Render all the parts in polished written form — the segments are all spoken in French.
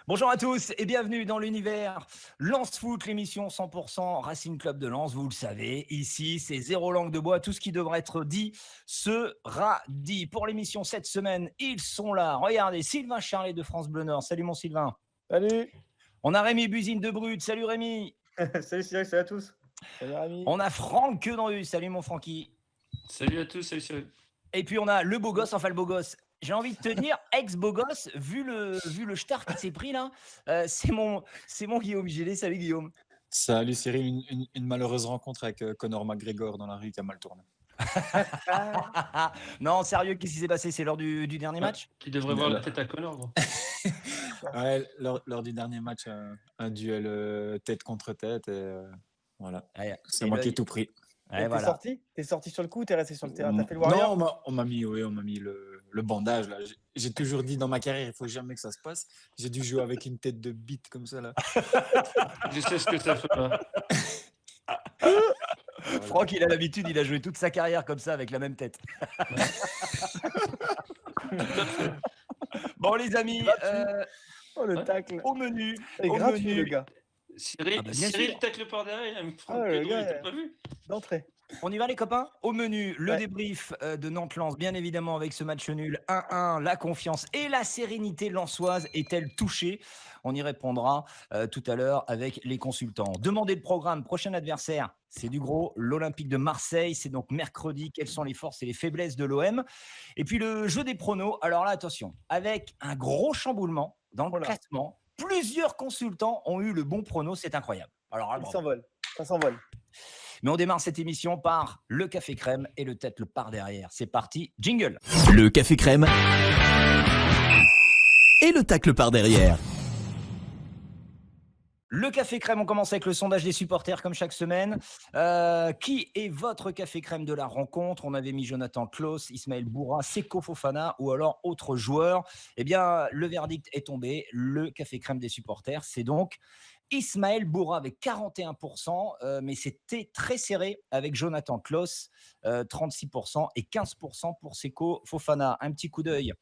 Bonjour à tous et bienvenue dans l'univers Lance Foot, l'émission 100% Racing Club de Lens. Vous le savez, ici c'est zéro langue de bois. Tout ce qui devrait être dit sera dit. Pour l'émission cette semaine, ils sont là. Regardez, Sylvain Charlet de France Bleu Nord. Salut mon Sylvain. Salut. On a Rémi Buzine de Brut. Salut Rémi. Salut Cyril, salut à tous. Salut Rémi. On a Franck Queudru. Salut mon Francky. Salut à tous, salut Cyril. Et puis on a le beau gosse, enfin le beau gosse. J'ai envie de te dire, ex-beau gosse, vu le star qui s'est pris là, c'est mon Guillaume Gillet. Salut Guillaume. Salut Cyril, une malheureuse rencontre avec Conor McGregor dans la rue qui a mal tourné. Non, sérieux, qu'est-ce qui s'est passé? C'est lors du dernier match? Qui devrait voir la tête à Connor, gros. Ouais, lors du dernier match, un duel tête contre tête. Et, voilà. Ouais, c'est moi qui ai tout pris. Ouais, T'es voilà. sorti sur le coup ou t'es resté sur le terrain? T'as fait le warrior? Non, on m'a mis le bandage là. J'ai toujours dit dans ma carrière, il faut jamais que ça se passe. J'ai dû jouer avec une tête de bite comme ça là. Je sais ce que ça fait. Voilà. Franck, il a l'habitude, il a joué toute sa carrière comme ça avec la même tête. Bon les amis, Oh le tacle. au menu. C'est gratuit le gars. Cyril, tacle par derrière, Franck Queudru, t'as pas vu? D'entrée. On y va les copains? Au menu, le débrief de Nantes-Lens, bien évidemment avec ce match nul 1-1, la confiance et la sérénité lensoise est-elle touchée? On y répondra tout à l'heure avec les consultants. Demandez le programme, prochain adversaire, c'est du gros, l'Olympique de Marseille, c'est donc mercredi, quelles sont les forces et les faiblesses de l'OM? Et puis le jeu des pronos, alors là attention, avec un gros chamboulement dans le classement, plusieurs consultants ont eu le bon prono, c'est incroyable. Alors là, ça s'envole. Mais on démarre cette émission par le café crème et le tête le part derrière. C'est parti, jingle. Le café crème et le tacle par derrière. Le café crème, on commence avec le sondage des supporters comme chaque semaine. Qui est votre café crème de la rencontre? On avait mis Jonathan Klaus, Ismaël Bourra, Seko Fofana ou alors autre joueur. Eh bien, le verdict est tombé. Le café crème des supporters, c'est donc Ismaël Bourra avec 41%, mais c'était très serré avec Jonathan Klaus, 36% et 15% pour Seko Fofana. Un petit coup d'œil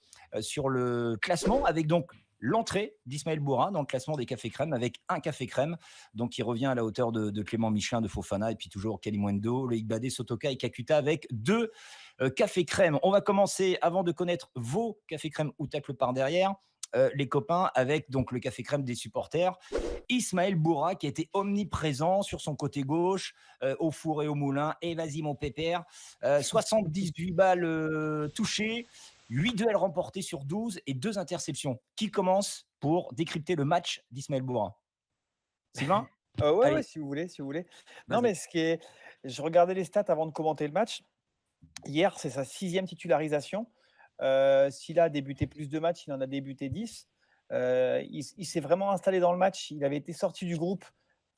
sur le classement avec donc l'entrée d'Ismaël Bourra dans le classement des cafés crème avec un café crème, donc il revient à la hauteur de Clément Michelin, de Fofana et puis toujours Kalimundo, Loïc Badet, Sotoka et Kakuta avec 2 cafés crème. On va commencer avant de connaître vos cafés crème ou tacle par derrière. Les copains avec donc le café crème des supporters. Ismaël Bourra qui a été omniprésent sur son côté gauche, au four et au moulin. Et vas-y mon pépère, 78 balles touchées, 8 duels remportés sur 12 et 2 interceptions. Qui commence pour décrypter le match d'Ismaël Bourra? Sylvain? Ouais, si vous voulez. Non, mais je regardais les stats avant de commenter le match. Hier, c'est sa 6e titularisation. S'il a débuté plus de matchs, il en a débuté 10. Il s'est vraiment installé dans le match. Il avait été sorti du groupe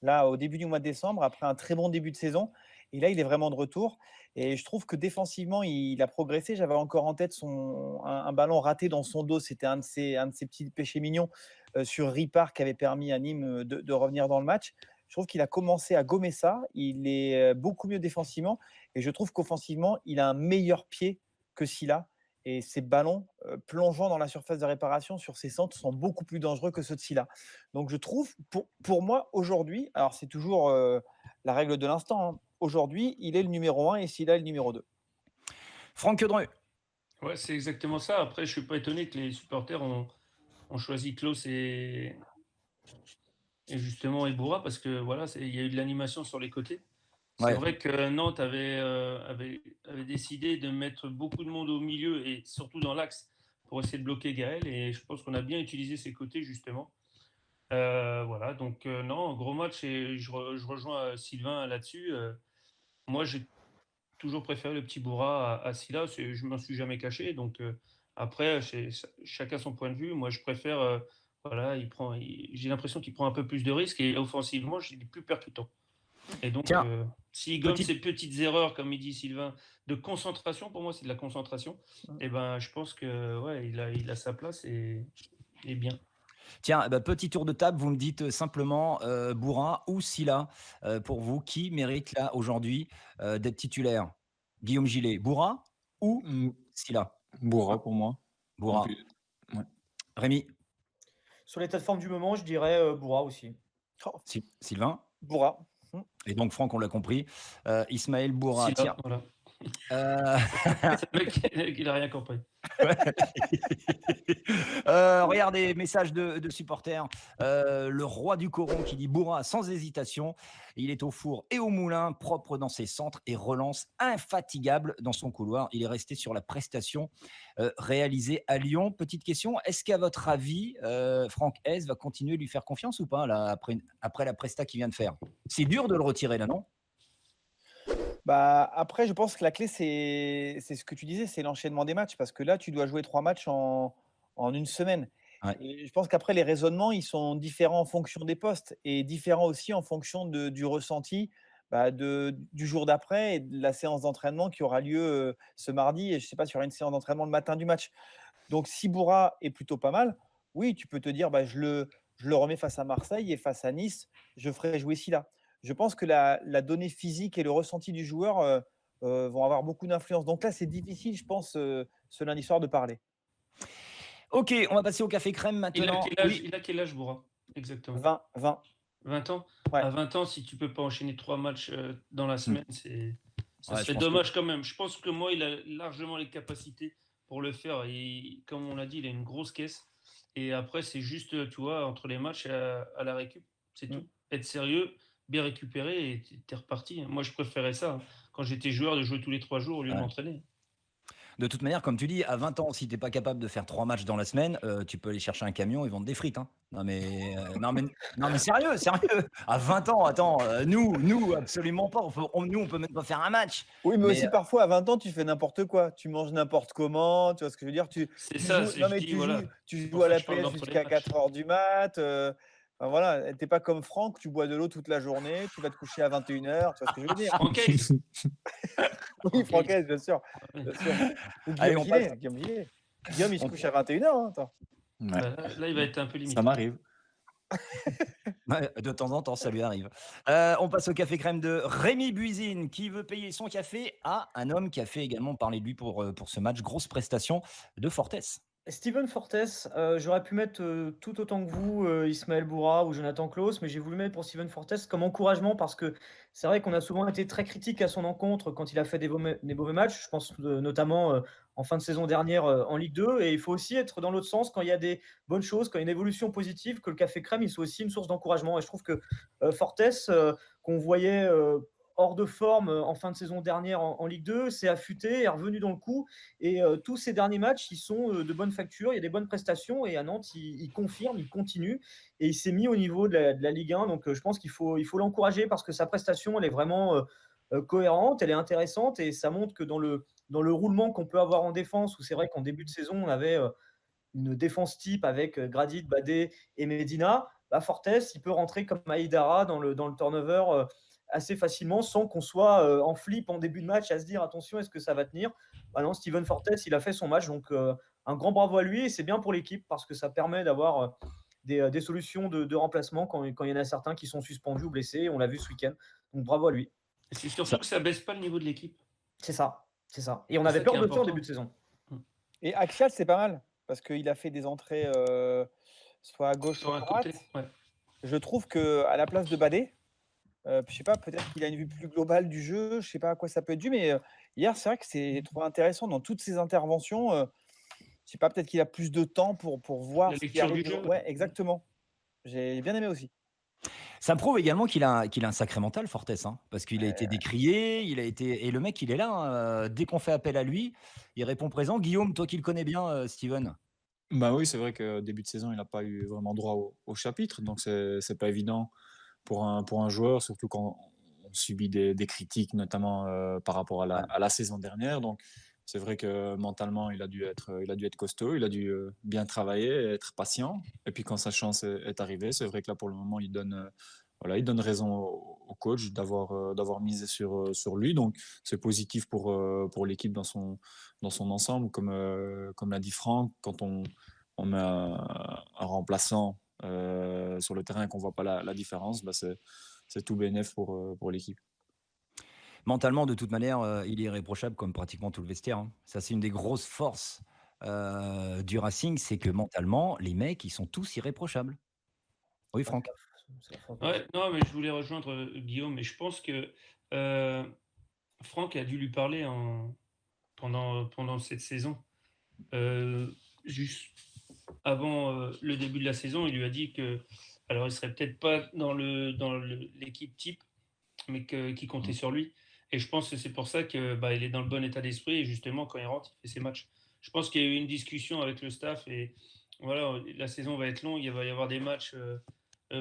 là au début du mois de décembre après un très bon début de saison. Et là, il est vraiment de retour. Et je trouve que défensivement, il a progressé. J'avais encore en tête un ballon raté dans son dos. C'était un de ses petits péchés mignons sur Ripard qui avait permis à Nîmes de revenir dans le match. Je trouve qu'il a commencé à gommer ça. Il est beaucoup mieux défensivement. Et je trouve qu'offensivement, il a un meilleur pied que Sylla. Et ces ballons plongeant dans la surface de réparation sur ses centres sont beaucoup plus dangereux que ceux de Sylla. Donc je trouve, pour moi, aujourd'hui, alors c'est toujours la règle de l'instant, hein, aujourd'hui, il est le numéro 1 et Sylla est le numéro 2. Franck Queudru. Ouais, c'est exactement ça. Après, je ne suis pas étonné que les supporters ont choisi Klaus et justement Bourra parce que voilà, il y a eu de l'animation sur les côtés. C'est vrai que Nantes avait décidé de mettre beaucoup de monde au milieu et surtout dans l'axe pour essayer de bloquer Gaël. Et je pense qu'on a bien utilisé ses côtés, justement. Voilà, donc non, gros match. Et je rejoins Sylvain là-dessus. Moi, j'ai toujours préféré le petit Bourra à Sylla. Je ne m'en suis jamais caché. Donc après, chacun son point de vue. Moi, je préfère... voilà, j'ai l'impression qu'il prend un peu plus de risques. Et offensivement, il est plus percutant. Et donc, s'il gomme ces petites erreurs, comme il dit Sylvain, de concentration, pour moi, c'est de la concentration, et ben, je pense que ouais, il a sa place et bien. Tiens, petit tour de table, vous me dites simplement Bourra ou Sylla, pour vous, qui mérite là aujourd'hui d'être titulaire? Guillaume Gillet, Bourra ou Sylla? Bourra pour moi. Bourra. Ouais. Rémi? sur l'état de forme du moment, je dirais Boura aussi. Oh, Sylvain? Boura. Et donc Franck, on l'a compris. Ismaël Boura, Sylvain, tiens. voilà. Euh, C'est le mec, il a rien compris. regardez, message de supporters. Le roi du Coron qui dit Boura sans hésitation. Il est au four et au moulin, propre dans ses centres et relance infatigable dans son couloir. Il est resté sur la prestation réalisée à Lyon. Petite question, est-ce qu'à votre avis, Franck Hez va continuer de lui faire confiance ou pas là, après la presta qu'il vient de faire? C'est dur de le retirer là, non? Bah, après, je pense que la clé, c'est ce que tu disais, c'est l'enchaînement des matchs. Parce que là, tu dois jouer 3 matchs en une semaine. Ouais. Et je pense qu'après, les raisonnements, ils sont différents en fonction des postes et différents aussi en fonction du ressenti du jour d'après et de la séance d'entraînement qui aura lieu ce mardi. Et je ne sais pas s'il y aura une séance d'entraînement le matin du match. Donc, si Boura est plutôt pas mal, oui, tu peux te dire, je le remets face à Marseille et face à Nice, je ferai jouer Sylla. Je pense que la donnée physique et le ressenti du joueur vont avoir beaucoup d'influence. Donc là, c'est difficile, je pense, ce lundi soir de parler. Ok, on va passer au café crème maintenant. Il a quel âge, Boura? Exactement. 20. 20 ans? Ouais. À 20 ans, si tu peux pas enchaîner 3 matchs dans la semaine, ça Ouais, serait dommage quand même. Je pense que moi, il a largement les capacités pour le faire. Et comme on l'a dit, il a une grosse caisse. Et après, c'est juste, tu vois, entre les matchs à la récup. C'est tout. Être sérieux, bien récupéré et t'es reparti. Moi, je préférais ça, hein, quand j'étais joueur, de jouer tous les 3 jours au lieu de m'entraîner. De toute manière, comme tu dis, à 20 ans, si tu n'es pas capable de faire 3 matchs dans la semaine, tu peux aller chercher un camion et vendre des frites. Hein. Non, mais sérieux. À 20 ans, attends, nous, absolument pas. Nous, on peut même pas faire un match. Oui, mais aussi parfois, à 20 ans, tu fais n'importe quoi. Tu manges n'importe comment, tu vois ce que je veux dire? C'est ça, Tu joues à la PS jusqu'à 4 heures du mat. Enfin, voilà, t'es pas comme Franck, tu bois de l'eau toute la journée, tu vas te coucher à 21 h, tu vois ce que je veux dire? Francaise. Oui, Francaise, bien sûr. Bien sûr. Ou Allez, Guillaume on Gillet. Guillaume, il se couche à 21 h. Hein, attends. Ouais, Là, il va être un peu limité. ça m'arrive. Ouais, de temps en temps, ça lui arrive. On passe au café crème de Rémi Buisine qui veut payer son café à un homme qui a fait également parler de lui pour ce match. Grosse prestation de Fortes. Steven Fortes, j'aurais pu mettre tout autant que vous, Ismaël Boura ou Jonathan Klaus, mais j'ai voulu mettre pour Steven Fortes comme encouragement parce que c'est vrai qu'on a souvent été très critique à son encontre quand il a fait des mauvais matchs. Je pense notamment en fin de saison dernière en Ligue 2. Et il faut aussi être dans l'autre sens quand il y a des bonnes choses, quand il y a une évolution positive, que le Café Crème il soit aussi une source d'encouragement. Et je trouve que Fortes, qu'on voyait hors de forme en fin de saison dernière en Ligue 2, s'est affûté, est revenu dans le coup. Et tous ces derniers matchs, ils sont de bonne facture, il y a des bonnes prestations. Et à Nantes, il confirme, il continue. Et il s'est mis au niveau de la Ligue 1. Donc je pense qu'il faut l'encourager parce que sa prestation, elle est vraiment cohérente, elle est intéressante. Et ça montre que dans le roulement qu'on peut avoir en défense, où c'est vrai qu'en début de saison, on avait une défense type avec Gradit, Badé et Medina, Fortes, il peut rentrer comme Aïdara dans le turnover assez facilement sans qu'on soit en flip en début de match à se dire attention, est-ce que ça va tenir? Non, Steven Fortes, il a fait son match, donc un grand bravo à lui et c'est bien pour l'équipe parce que ça permet d'avoir des solutions de remplacement quand il y en a certains qui sont suspendus ou blessés. On l'a vu ce week-end, donc bravo à lui. Et c'est surtout que ça baisse pas le niveau de l'équipe. C'est ça. Et on avait peur de ça en début de saison. Et Axial, c'est pas mal parce qu'il a fait des entrées soit à gauche, soit à droite. Ouais. Je trouve qu'à la place de Badé, je sais pas, peut-être qu'il a une vue plus globale du jeu, je sais pas à quoi ça peut être dû, mais hier, c'est vrai que c'est trop intéressant dans toutes ses interventions. Je sais pas, peut-être qu'il a plus de temps pour voir la ce qui lecture arrive. du jeu. Ouais, exactement. J'ai bien aimé aussi. Ça prouve également qu'il a un sacré mental, Fortes, hein, parce qu'il a été décrié, et le mec, il est là. Hein, dès qu'on fait appel à lui, il répond présent. Guillaume, toi qui le connais bien, Steven. Bah oui, c'est vrai que début de saison, il n'a pas eu vraiment droit au chapitre, donc c'est pas évident pour un joueur, surtout quand on subit des critiques, notamment par rapport à la saison dernière. Donc c'est vrai que mentalement, il a dû être costaud, il a dû bien travailler, être patient. Et puis quand sa chance est arrivée, c'est vrai que là pour le moment, il donne raison au coach d'avoir misé sur lui. Donc c'est positif pour l'équipe dans son ensemble, comme l'a dit Franck, quand on met un remplaçant sur le terrain et qu'on voit pas la différence, bah c'est tout bénef pour l'équipe. Mentalement, de toute manière, il est irréprochable comme pratiquement tout le vestiaire. Hein. Ça, c'est une des grosses forces du Racing, c'est que mentalement, les mecs, ils sont tous irréprochables. Oui, Ouais, Franck? c'est la faute. Ouais, non, mais je voulais rejoindre Guillaume, et je pense que euh, Franck a dû lui parler pendant cette saison. Euh, Juste avant le début de la saison, il lui a dit que, alors il serait peut-être pas l'équipe type, mais qu'il comptait sur lui. Et je pense que c'est pour ça que bah, il est dans le bon état d'esprit, et justement quand il rentre, il fait ses matchs. Je pense qu'il y a eu une discussion avec le staff, et voilà, la saison va être longue, il va y avoir des matchs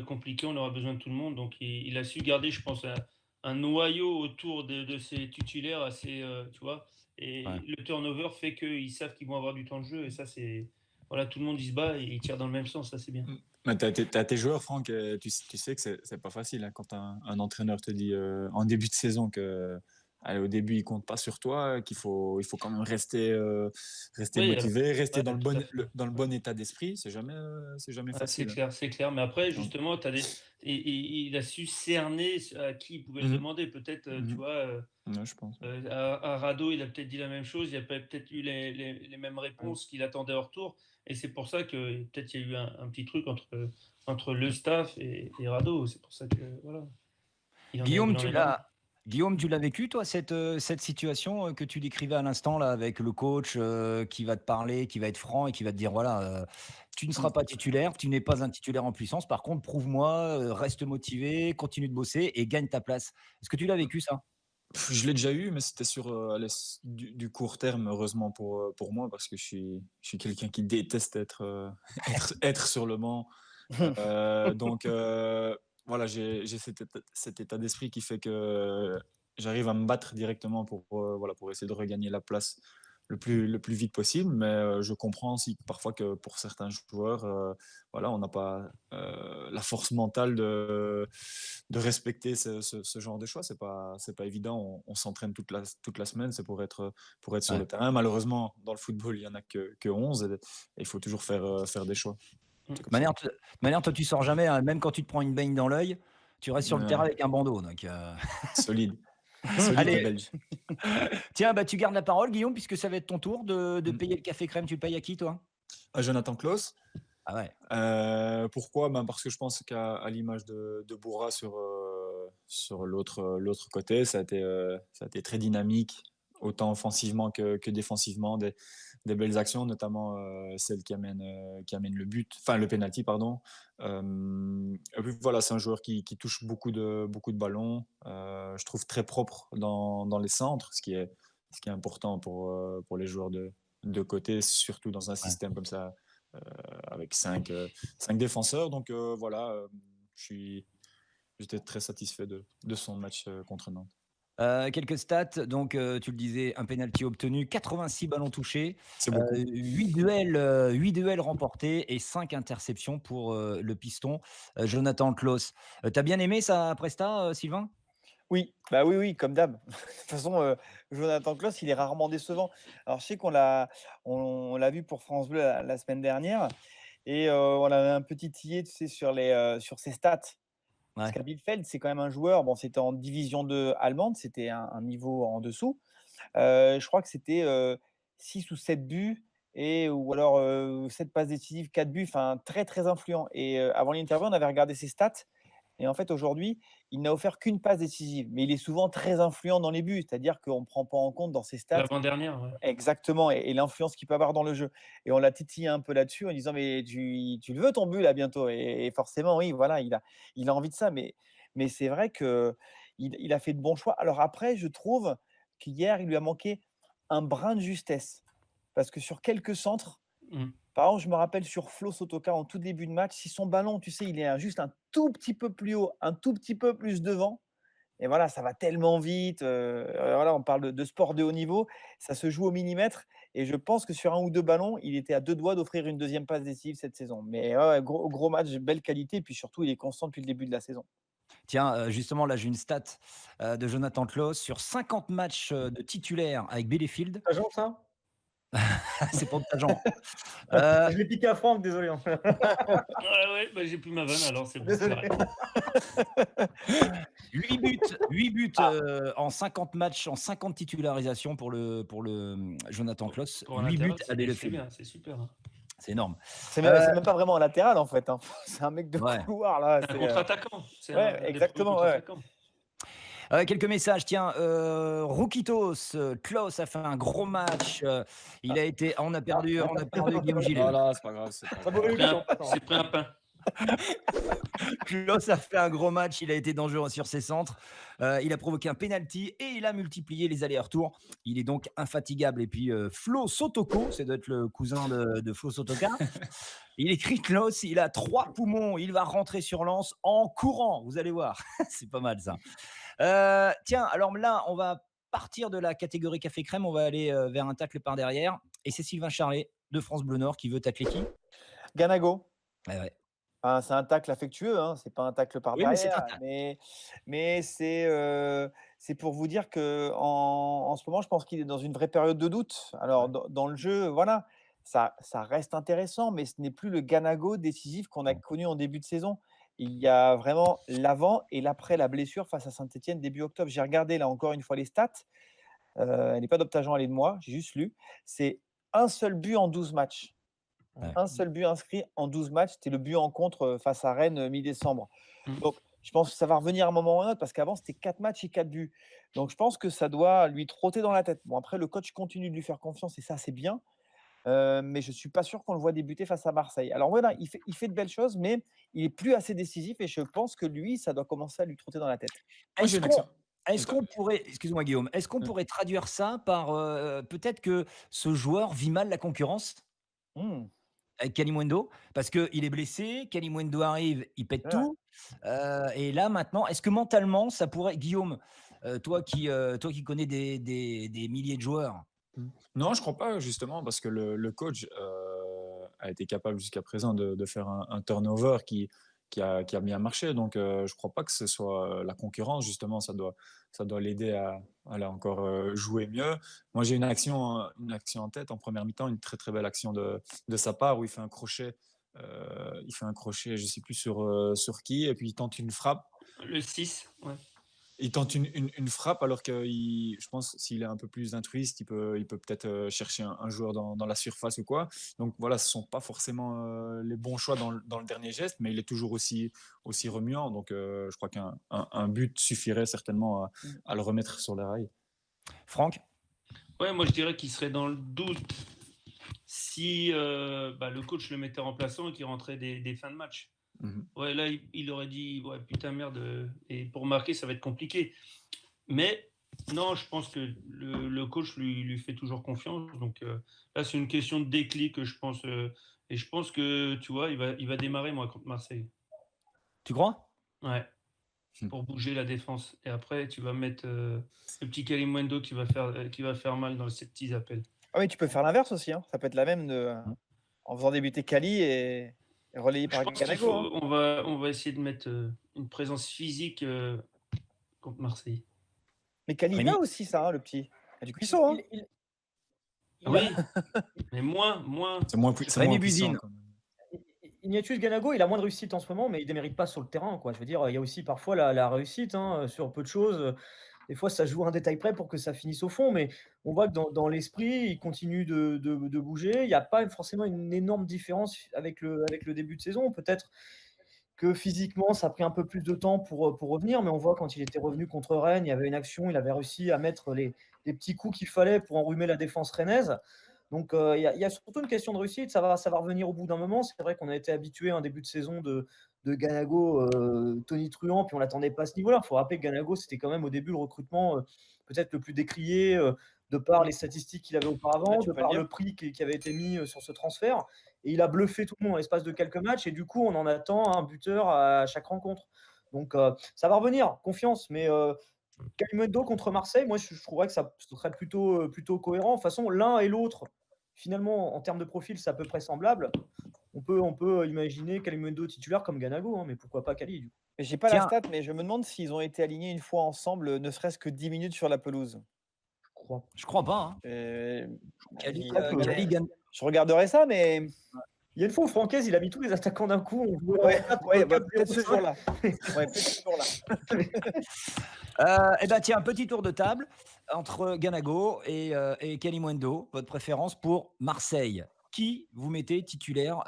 compliqués, on aura besoin de tout le monde. Donc il a su garder, je pense, un noyau autour de ses titulaires assez, tu vois. Ouais. Et le turnover fait qu'ils savent qu'ils vont avoir du temps de jeu, et ça c'est voilà, tout le monde il se bat et il tire dans le même sens, ça c'est bien. Mais t'as tes joueurs, Franck, tu sais que c'est pas facile hein, quand un entraîneur te dit en début de saison que allez, au début il compte pas sur toi, il faut quand même rester Oui, alors, motivé, rester ouais, tout à fait. dans le bon état d'esprit. C'est jamais Ouais, facile. c'est clair. Mais après, Donc, justement, il a su cerner à qui il pouvait le mhm, demander. Peut-être, tu mhm. vois, Ouais, je pense. à Rado, il a peut-être dit la même chose. Il a peut-être eu les mêmes Ouais. réponses qu'il attendait en retour. Et c'est pour ça que peut-être il y a eu un petit truc entre le staff et Rado. C'est pour ça que, voilà, Guillaume, il en est là. Guillaume, tu l'as vécu, toi, cette situation que tu décrivais à l'instant, là, avec le coach qui va te parler, qui va être franc et qui va te dire, voilà, tu ne seras pas titulaire, tu n'es pas un titulaire en puissance, par contre, prouve-moi, reste motivé, continue de bosser et gagne ta place. Est-ce que tu l'as vécu, ça? Je l'ai déjà eu, mais c'était sur allez, du court terme, heureusement pour moi, parce que je suis quelqu'un qui déteste être sur le banc. Donc, voilà, j'ai cet état d'esprit qui fait que j'arrive à me battre directement voilà, pour essayer de regagner la place le plus vite possible. Mais je comprends aussi parfois que pour certains joueurs, voilà, on n'a pas la force mentale de respecter ce genre de choix. C'est pas évident. On s'entraîne toute la semaine, c'est pour être sur Ouais. le terrain. Malheureusement, dans le football, il n'y en a que 11 et il faut toujours faire des choix. C'est comme ça. De manière, toi, tu sors jamais, hein, même quand tu te prends une baigne dans l'œil, tu restes sur le Ouais, terrain avec un bandeau. Donc, solide. Solide les allez, Belges. tiens, bah, tu gardes la parole, Guillaume, puisque ça va être ton tour de Mm. payer le café crème. Tu le payes à qui, toi? Jonathan Klaus. Ah ouais. Pourquoi? Ben parce que je pense qu'à l'image de Bourra sur l'autre côté, ça a été très dynamique, autant offensivement que défensivement, des belles actions, notamment celle qui amène le but, enfin le penalty, pardon. Et puis voilà, c'est un joueur qui touche beaucoup de ballons. Je trouve très propre dans les centres, ce qui est important pour les joueurs de côté, surtout dans un Ouais. système comme ça avec cinq défenseurs. Donc voilà, j'étais très satisfait de son match contre Nantes. Quelques stats, donc tu le disais, un penalty obtenu, 86 ballons touchés, C'est beaucoup. 8 duels remportés et 5 interceptions pour le piston Jonathan Klaus. Tu as bien aimé sa presta, Sylvain? Oui, bah oui, oui, comme d'hab. De toute façon, Jonathan Klaus, il est rarement décevant. Alors, je sais on l'a vu pour France Bleu la semaine dernière et on avait un petit titillé, tu sais, sur ses stats. Parce Ouais, qu'à Bielefeld, c'est quand même un joueur, bon, c'était en division 2 allemande, c'était un niveau en dessous. Je crois que c'était 6 ou 7 buts ou alors 7 passes décisives, 4 buts, enfin très, très influent. Et avant l'interview, on avait regardé ses stats et en fait, aujourd'hui, il n'a offert qu'une passe décisive, mais il est souvent très influent dans les buts, c'est-à-dire qu'on ne prend pas en compte dans ses stats L'avant-dernière, ouais. exactement et l'influence qu'il peut avoir dans le jeu. Et on l'a titillé un peu là-dessus en disant: «Mais tu le veux ton but là bientôt?» Et forcément, oui, voilà, il a envie de ça, mais c'est vrai qu'il a fait de bons choix. Alors après, je trouve qu'hier, il lui a manqué un brin de justesse parce que sur quelques centres, Mm. par exemple, je me rappelle sur Flo Sotoka en tout début de match, si son ballon, tu sais, il est juste un tout petit peu plus haut, un tout petit peu plus devant, et voilà, ça va tellement vite. Voilà, on parle de sport de haut niveau, ça se joue au millimètre. Et je pense que sur un ou deux ballons, il était à deux doigts d'offrir une deuxième passe décisive cette saison. Mais ouais, ouais, gros match, belle qualité. Puis surtout, il est constant depuis le début de la saison. tiens, justement, là, j'ai une stat de Jonathan Klaus sur 50 matchs de titulaire avec Bielefeld. Agent, ça? C'est pas de ta genre. Euh, Je l'ai piqué à Franck, désolé. Hein. Ouais, bah, j'ai plus ma vanne alors, c'est bon, c'est Désolé. vrai. 8 buts Ah. en 50 matchs, en 50 titularisations pour le Jonathan Klaus. Pour un 8 buts latéral, à c'est Bielefeld. bien, c'est super. Hein. C'est énorme. C'est même pas vraiment un latéral, en fait. Hein. C'est un mec de Ouais. couloir, là. C'est un contre-attaquant. C'est Ouais, un des premiers exactement, ouais. contre-attaquants. Quelques messages, tiens, Roukitos, Klaus a fait un gros match. On a perdu Guillaume Gillet. Voilà, c'est pas grave. C'est pas Ça grave. vaut le C'est pris un pain. Klaus a fait un gros match, il a été dangereux sur ses centres, il a provoqué un penalty et il a multiplié les allers-retours. Il est donc infatigable. Et puis Flo Sotoko, ça doit être le cousin de Flo Sotoka. Il écrit Klaus, il a 3 poumons, il va rentrer sur Lens en courant, vous allez voir. C'est pas mal ça. Tiens, alors là, on va partir de la catégorie café crème, on va aller vers un tacle par derrière. Et c'est Sylvain Charlet de France Bleu Nord qui veut tacler qui? Ganago. Ouais. Enfin, c'est un tacle affectueux, hein, c'est pas un tacle par Oui, mais c'est un derrière, tacle. mais c'est pour vous dire qu'en ce moment, je pense qu'il est dans une vraie période de doute. Alors dans le jeu, voilà, ça reste intéressant, mais ce n'est plus le Ganago décisif qu'on a connu en début de saison. Il y a vraiment l'avant et l'après la blessure face à Saint-Étienne début octobre. J'ai regardé là encore une fois les stats, elle n'est pas d'Optagen, elle est de moi, j'ai juste lu. C'est un seul but en 12 matchs. Ouais. Un seul but inscrit en 12 matchs, c'était le but en contre face à Rennes mi-décembre. Mmh. Donc, je pense que ça va revenir à un moment ou à un autre parce qu'avant, c'était 4 matchs et 4 buts. Donc, je pense que ça doit lui trotter dans la tête. Bon, après, le coach continue de lui faire confiance et ça, c'est bien. Mais je ne suis pas sûr qu'on le voit débuter face à Marseille. Alors, voilà, il fait de belles choses, mais il est plus assez décisif et je pense que lui, ça doit commencer à lui trotter dans la tête. Moi, j'ai Est-ce une action. qu'on pourrait, excuse-moi Guillaume, est-ce qu'on pourrait traduire ça par peut-être que ce joueur vit mal la concurrence Mmh, avec Kalimundo parce qu'il est blessé, Kalimundo arrive, il pète c'est vrai. tout. Et là maintenant, est-ce que mentalement ça pourrait, Guillaume, toi qui connais des milliers de joueurs, Non, je crois pas, justement, parce que le coach a été capable jusqu'à présent de faire un turnover qui a bien marché. Donc, je crois pas que ce soit la concurrence, justement, ça doit l'aider à aller encore jouer mieux. Moi, j'ai une action en tête en première mi-temps, une très très belle action de sa part où il fait un crochet. Je sais plus sur qui, et puis il tente une frappe. Le 6, ouais. Il tente une frappe alors que je pense s'il est un peu plus altruiste, il peut peut-être chercher un joueur dans la surface ou quoi. Donc voilà, ce ne sont pas forcément les bons choix dans le dernier geste, mais il est toujours aussi remuant. Donc je crois qu'un but suffirait certainement à le remettre sur les rails. Franck? Ouais, moi je dirais qu'il serait dans le doute si le coach le mettait remplaçant et qu'il rentrait des fins de match. Ouais, là, il aurait dit ouais, putain, merde, et pour marquer, ça va être compliqué. Mais non, je pense que le coach lui fait toujours confiance. Donc là, c'est une question de déclic, je pense. Et je pense que, tu vois, il va démarrer, moi, contre Marseille. Tu crois? Ouais, pour bouger la défense. Et après, tu vas mettre le petit Kalimundo qui va faire mal dans ces petits appels. Ah oui, tu peux faire l'inverse aussi. Hein. Ça peut être la même en faisant débuter Kali et relayé Je par pense qu'il Ganago. faut, Hein. on va essayer de mettre une présence physique contre Marseille. Mais Kali, il Rémi? a aussi ça, hein, le petit. Il y a du cuisseau. Hein. Oui, mais moins. C'est moins Rémi puissant. Buzine. Quand même. Ignatius Ganago, il a moins de réussite en ce moment, mais il ne démérite pas sur le terrain, quoi. Je veux dire, il y a aussi parfois la réussite hein, sur peu de choses. Des fois, ça joue un détail près pour que ça finisse au fond, mais on voit que dans l'esprit, il continue de bouger. Il n'y a pas forcément une énorme différence avec le début de saison. Peut-être que physiquement, ça a pris un peu plus de temps pour revenir, mais on voit quand il était revenu contre Rennes, il y avait une action, il avait réussi à mettre les petits coups qu'il fallait pour enrhumer la défense rennaise. Donc, il y a surtout une question de réussite, ça va revenir au bout d'un moment. C'est vrai qu'on a été habitué à un début de saison de Ganago, Tony Truant, puis on l'attendait pas à ce niveau-là. Il faut rappeler que Ganago, c'était quand même au début le recrutement peut-être le plus décrié, de par les statistiques qu'il avait auparavant, de par le prix qui avait été mis sur ce transfert. Et il a bluffé tout le monde en l'espace de quelques matchs. Et du coup, on en attend un buteur à chaque rencontre. Donc, ça va revenir, confiance. Mais Kalimundo contre Marseille, moi, je trouverais que ça serait plutôt cohérent. De toute façon, l'un et l'autre, finalement, en termes de profil, c'est à peu près semblable. On peut imaginer Kalimundo titulaire comme Ganago, hein, mais pourquoi pas Kali du coup. J'ai pas la stat, mais je me demande s'ils ont été alignés une fois ensemble, ne serait-ce que 10 minutes sur la pelouse. Je crois pas. Hein. Cali, Je regarderai ça, mais il y a une fois où Francaise, il a mis tous les attaquants d'un coup. On jouait peut-être ce jour-là. Peut-être ce jour-là. Eh ben tiens, un petit tour de table entre Ganago et Kalimundo. Votre préférence pour Marseille. Qui vous mettez titulaire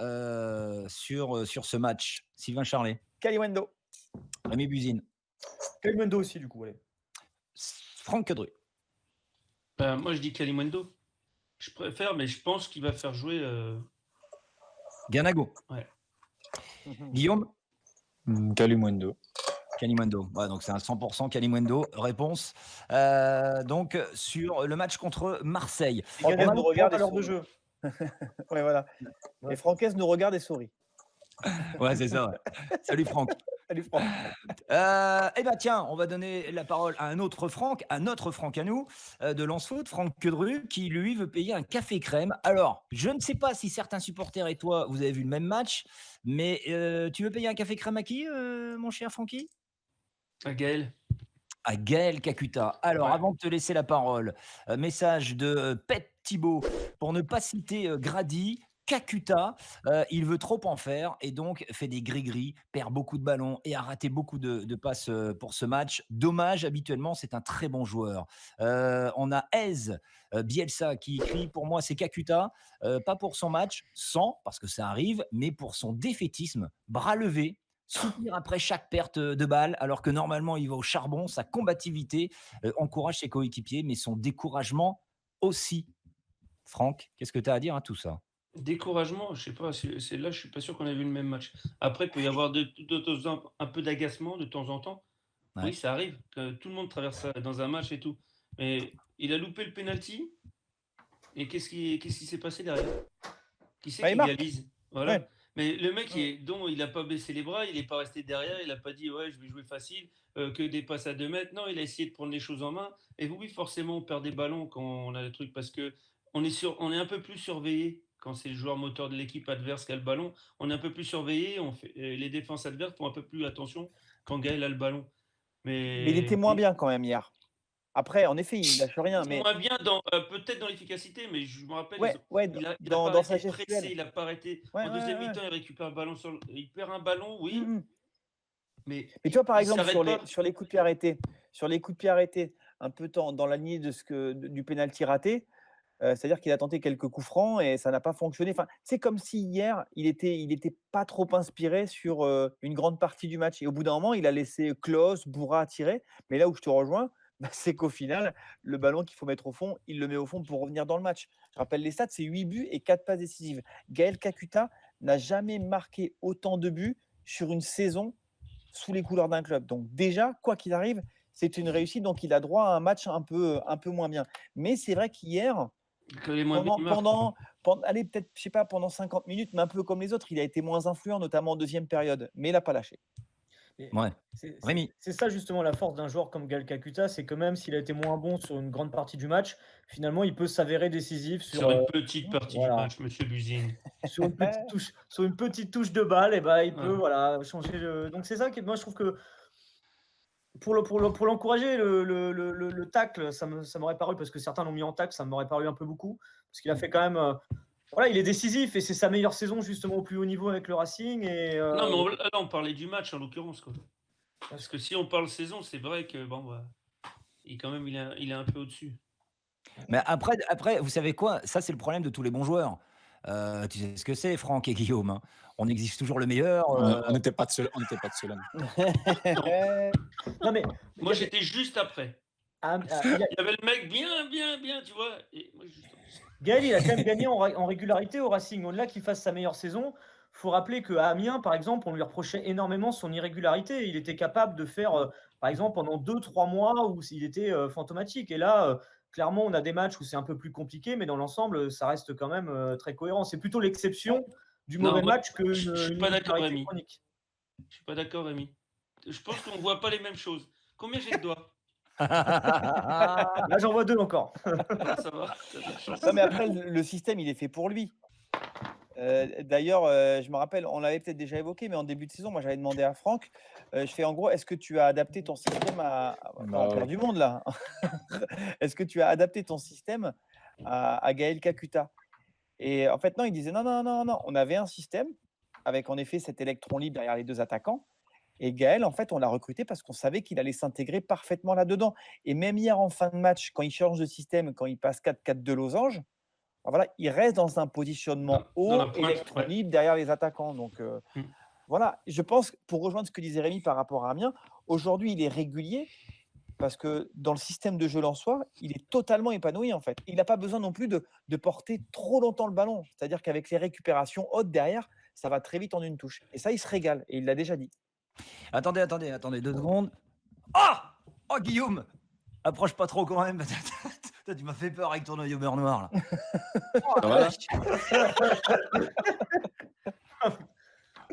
sur ce match? Sylvain Charlet. Kalimundo. Rémi Buzine. Kalimundo aussi, du coup. Allez. Franck Quedru. Moi, je dis Kalimundo. Je préfère, mais je pense qu'il va faire jouer Ganago. Ouais. Guillaume. Kalimundo. Kalimundo. Ouais, donc c'est un 100% Kalimundo. Réponse. Donc sur le match contre Marseille. Francaise nous regarde à l'heure de jeu. Ouais, voilà. Et Francaise nous regarde et sourit. Ouais, c'est ça. Ouais. Salut Franck. Salut Franck. Eh bien tiens, on va donner la parole à un autre Franck, à notre Franck à nous, de Lance Foot, Franck Quedru, qui lui veut payer un café crème. Alors, je ne sais pas si certains supporters et toi, vous avez vu le même match, mais tu veux payer un café crème à qui, mon cher Francky? À Gaël. À Gaël Kakuta. Alors, avant de te laisser la parole, message de Pet Thibault pour ne pas citer Grady. Kakuta, il veut trop en faire et donc fait des gris-gris, perd beaucoup de ballons et a raté beaucoup de passes pour ce match. Dommage, habituellement, c'est un très bon joueur. On a Ez Bielsa qui écrit, pour moi, c'est Kakuta, pas pour son match, parce que ça arrive, mais pour son défaitisme, bras levé, soutenir après chaque perte de balle, alors que normalement, il va au charbon. Sa combativité encourage ses coéquipiers, mais son découragement aussi. Franck, qu'est-ce que tu as à dire à tout ça? Découragement, je sais pas, c'est là, je suis pas sûr qu'on ait vu le même match. Après, il peut y avoir un peu d'agacement de temps en temps. Ouais. Oui, ça arrive, que tout le monde traverse ça dans un match et tout. Mais il a loupé le penalty. Et qu'est-ce qui s'est passé derrière? Qui c'est qui égalise? Voilà. Ouais. Mais le mec, dont il n'a pas baissé les bras, il n'est pas resté derrière, il n'a pas dit ouais, je vais jouer facile, que des passes à 2 mètres. Non, il a essayé de prendre les choses en main. Et oui, forcément, on perd des ballons quand on a le truc parce que on est un peu plus surveillé quand c'est le joueur moteur de l'équipe adverse qui a le ballon. On est un peu plus surveillé. Les défenses adverses font un peu plus attention quand Gaël a le ballon. Mais il était moins bien quand même hier. Après, en effet, il lâche rien. Mais moins bien peut-être dans l'efficacité, mais je me rappelle, il a dans pas sa arrêté de gestuelle. presser, il n'a pas arrêté. En deuxième mi-temps, il récupère le ballon, il perd un ballon, oui. Mais tu vois, par exemple, s'arrête sur les coups de pied arrêtés, un peu dans la lignée du pénalty raté, c'est-à-dire qu'il a tenté quelques coups francs et ça n'a pas fonctionné. Enfin, c'est comme si hier, il était pas trop inspiré sur une grande partie du match. Et au bout d'un moment, il a laissé Klose, Bourra tirer. Mais là où je te rejoins, c'est qu'au final, le ballon qu'il faut mettre au fond, il le met au fond pour revenir dans le match. Je rappelle les stats, c'est 8 buts et 4 passes décisives. Gaël Kakuta n'a jamais marqué autant de buts sur une saison sous les couleurs d'un club. Donc déjà, quoi qu'il arrive, c'est une réussite. Donc il a droit à un match un peu moins bien. Mais c'est vrai qu'hier, pendant peut-être, je sais pas, pendant 50 minutes, mais un peu comme les autres, il a été moins influent, notamment en deuxième période. Mais il n'a pas lâché. Ouais. Rémi. C'est ça justement la force d'un joueur comme Gaël Kakuta, c'est que même s'il a été moins bon sur une grande partie du match, finalement il peut s'avérer décisif sur une petite partie du match, monsieur Buzine. Sur une petite touche de balle, et il peut changer. Donc c'est ça que moi je trouve que pour l'encourager, le tacle, ça m'aurait paru, parce que certains l'ont mis en tacle, ça m'aurait paru un peu beaucoup, parce qu'il a fait quand même. Il est décisif et c'est sa meilleure saison justement au plus haut niveau avec le Racing. Non, mais là, on parlait du match en l'occurrence, quoi. Parce que si on parle saison, c'est vrai que il est un peu au-dessus. Mais après, vous savez quoi? Ça, c'est le problème de tous les bons joueurs. Tu sais ce que c'est, Franck et Guillaume. Hein. On exige toujours le meilleur. On n'était pas de cela. Non, mais moi, j'étais juste après. Il y avait le mec bien, tu vois. Et moi, Gaël, il a quand même gagné en régularité au Racing. Au-delà qu'il fasse sa meilleure saison, il faut rappeler qu'à Amiens, par exemple, on lui reprochait énormément son irrégularité. Il était capable de faire, par exemple, pendant 2-3 mois où il était fantomatique. Et là, clairement, on a des matchs où c'est un peu plus compliqué, mais dans l'ensemble, ça reste quand même très cohérent. C'est plutôt l'exception du mauvais match que je suis pas d'accord, Rémi. Chronique. Je suis pas d'accord, Rémi. Je pense qu'on ne voit pas les mêmes choses. Combien j'ai de doigts? Là, j'en vois 2 encore. Ça va. Non, mais après, le système, il est fait pour lui. D'ailleurs, je me rappelle, on l'avait peut-être déjà évoqué, mais en début de saison, moi, j'avais demandé à Franck, je fais: «En gros, est-ce que tu as adapté ton système à on Bah perd oui. du monde là. Est-ce que tu as adapté ton système à Gaël Kakuta?» Et en fait, non, il disait: «Non, non, non, non, on avait un système avec en effet cet électron libre derrière les 2 attaquants et Gaël, en fait, on l'a recruté parce qu'on savait qu'il allait s'intégrer parfaitement là-dedans» et même hier en fin de match, quand il change de système, quand il passe 4-4-2 losange, bah, voilà, il reste dans un Dans, positionnement dans la haut, pointe, électron ouais. libre derrière les attaquants. Donc Mm. voilà, je pense, pour rejoindre ce que disait Rémi par rapport à Amiens, aujourd'hui, il est régulier parce que dans le système de jeu lensois, il est totalement épanoui en fait. Il n'a pas besoin non plus de porter trop longtemps le ballon. C'est-à-dire qu'avec les récupérations hautes derrière, ça va très vite en une touche. Et ça, il se régale. Et il l'a déjà dit. Attendez 2 secondes. Ah! Oh Guillaume! Approche pas trop quand même. Toi, tu m'as fait peur avec ton œil au beurre noir là. Oh Ça la va là? vache!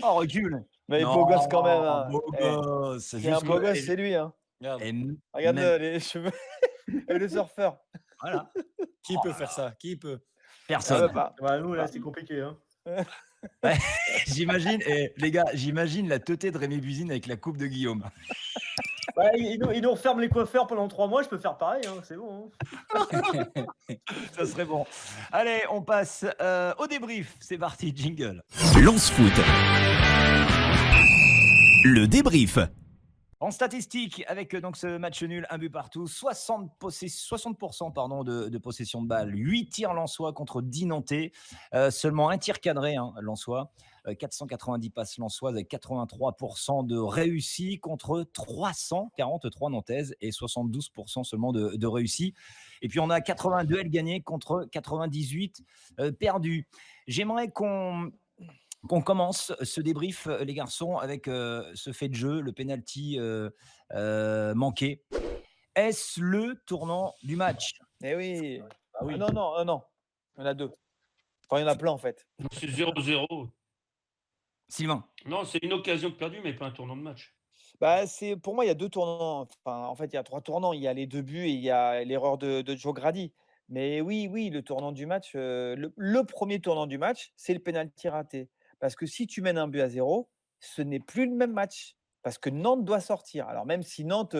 Oh recule! Mais Non, beau gosse quand même, hein. beau gosse, C'est un beau gosse, c'est lui. Hein. Regarde, et Regarde même les cheveux et le surfeur. voilà, qui peut faire ça? Qui peut? Ça personne. veut pas. Bah, nous, là, c'est compliqué. Hein. Ouais, j'imagine les gars, j'imagine la teuté de Rémi Buzine avec la coupe de Guillaume. Ouais, ils nous referment les coiffeurs pendant 3 mois, je peux faire pareil, hein, c'est bon. Hein. Ça serait bon. Allez, on passe, au débrief. C'est parti, jingle. Lance Foot. Le débrief. En statistique, avec donc ce match nul, un but partout, 60% pardon, de possession de balle, 8 tirs lensois contre 10 nantais, seulement un tir cadré lensois, 490 passes lensoises avec 83% de réussi contre 343 nantaises et 72% seulement de réussi. Et puis on a 80 duels gagnés contre 98 perdus. J'aimerais qu'on commence ce débrief, les garçons, avec ce fait de jeu, le penalty manqué. Est-ce le tournant du match? Eh oui. Ah oui. Ah non, non, non, non. Il y en a deux. Enfin, il y en a plein en fait. Non, c'est 0-0. Sylvain? Non, c'est une occasion perdue, mais pas un tournant de match. Bah, pour moi, il y a 2 tournants. Enfin, en fait, il y a 3 tournants. Il y a les 2 buts et il y a l'erreur de Joe Grady. Mais oui, oui, le tournant du match, le 1er tournant du match, c'est le pénalty raté. Parce que si tu mènes un but à 0, ce n'est plus le même match. Parce que Nantes doit sortir. Alors même si Nantes,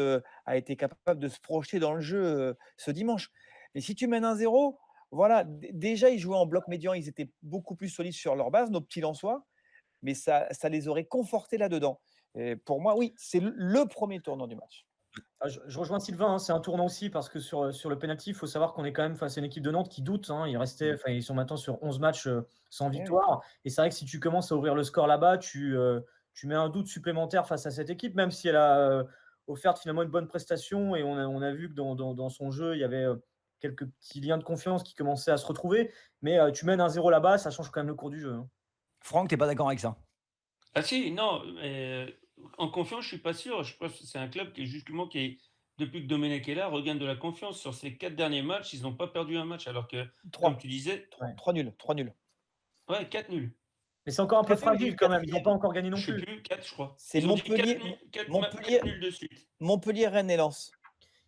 a été capable de se projeter dans le jeu, ce dimanche. Mais si tu mènes 1-0, voilà, déjà, ils jouaient en bloc médian, ils étaient beaucoup plus solides sur leur base, nos petits Lensois, mais ça les aurait confortés là-dedans. Et pour moi, oui, c'est le 1er tournant du match. Ah, je rejoins Sylvain, hein, c'est un tournant aussi parce que sur le penalty, il faut savoir qu'on est quand même face à une équipe de Nantes qui doute. Hein, ils sont maintenant sur 11 matchs sans Oui. victoire. Et c'est vrai que si tu commences à ouvrir le score là-bas, tu mets un doute supplémentaire face à cette équipe, même si elle a offert finalement une bonne prestation. Et on a vu que dans son jeu, il y avait quelques petits liens de confiance qui commençaient à se retrouver. Mais tu mènes 1-0 là-bas, ça change quand même le cours du jeu. Hein. Franck, t'es pas d'accord avec ça? Ah si, non, mais en confiance, je suis pas sûr. Je pense que c'est un club qui est justement depuis que Domenech est là, regagne de la confiance. Sur ces 4 derniers matchs, ils n'ont pas perdu un match, alors que, 3. comme tu disais, 3 nuls. 3 nuls. ouais, 4 nuls. Mais c'est encore un peu 4 nuls, j'ai fragile eu quand même. Ils n'ont 4e. pas encore gagné non Je sais plus. plus, 4, je crois. C'est Ils ont dit Montpellier, 4 nuls de suite. Montpellier, Rennes et Lens.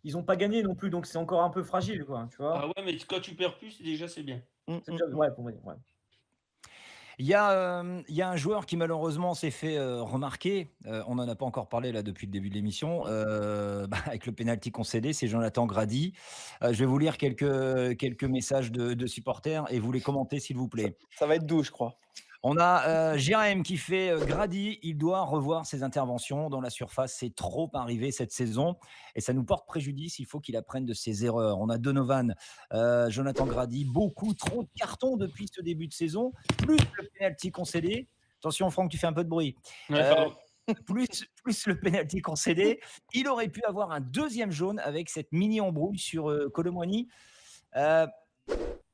Ils n'ont pas gagné non plus, donc c'est encore un peu fragile, quoi. Tu vois. Ah ouais, mais quand tu perds plus, c'est bien. C'est déjà- ouais, pour moi, ouais. Il y a un joueur qui malheureusement s'est fait remarquer. On n'en a pas encore parlé là depuis le début de l'émission. Avec le penalty concédé, c'est Jonathan Grady. Je vais vous lire quelques messages de supporters et vous les commentez s'il vous plaît. Ça va être doux, je crois. On a Jérém qui fait Grady, il doit revoir ses interventions dans la surface. C'est trop arrivé cette saison et ça nous porte préjudice. Il faut qu'il apprenne de ses erreurs. On a Donovan, Jonathan Grady, beaucoup trop de cartons depuis ce début de saison, plus le penalty concédé. Attention, Franck, tu fais un peu de bruit. Ouais, pardon. Plus le penalty concédé. Il aurait pu avoir un deuxième jaune avec cette mini embrouille sur Colomboigny.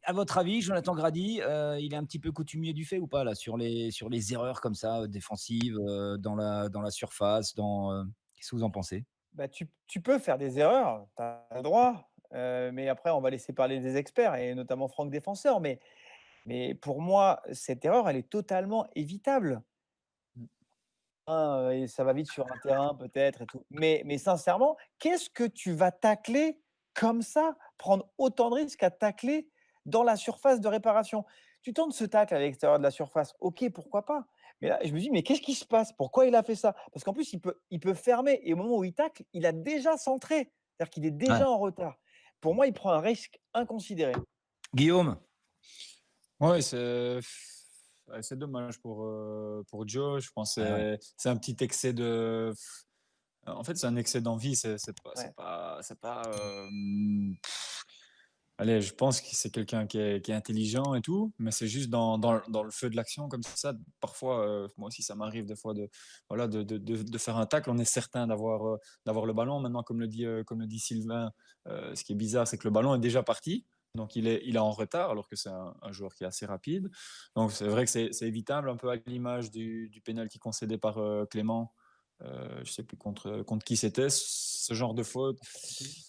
À votre avis, Jonathan Grady, il est un petit peu coutumier du fait ou pas là sur les erreurs comme ça défensives dans la surface, qu'est-ce que vous en pensez? Bah, tu peux faire des erreurs, tu as le droit, mais après on va laisser parler des experts et notamment Franck défenseur, mais pour moi, cette erreur, elle est totalement évitable. Hein, et ça va vite sur un terrain peut-être et tout. Mais sincèrement, qu'est-ce que tu vas tacler comme ça? Prendre autant de risques à tacler dans la surface de réparation? Tu tentes ce tacle à l'extérieur de la surface, ok, pourquoi pas. Mais là, je me dis, mais qu'est-ce qui se passe? Pourquoi il a fait ça? Parce qu'en plus, il peut fermer. Et au moment où il tacle, il a déjà centré. C'est-à-dire qu'il est Ouais. déjà en retard. Pour moi, il prend un risque inconsidéré. Guillaume, Ouais, c'est dommage pour Joe. Je pense que c'est un petit excès de. En fait, c'est un excès d'envie. C'est pas. Ouais. C'est pas allez, je pense que c'est quelqu'un qui est intelligent et tout, mais c'est juste dans le feu de l'action comme ça. Parfois, moi aussi, ça m'arrive des fois de faire un tacle. On est certain d'avoir le ballon. Maintenant, comme le dit Sylvain, ce qui est bizarre, c'est que le ballon est déjà parti. Donc, il est en retard, alors que c'est un joueur qui est assez rapide. Donc, c'est vrai que c'est évitable, un peu à l'image du pénalty concédé par Clément. Je ne sais plus contre qui c'était. Ce genre de faute,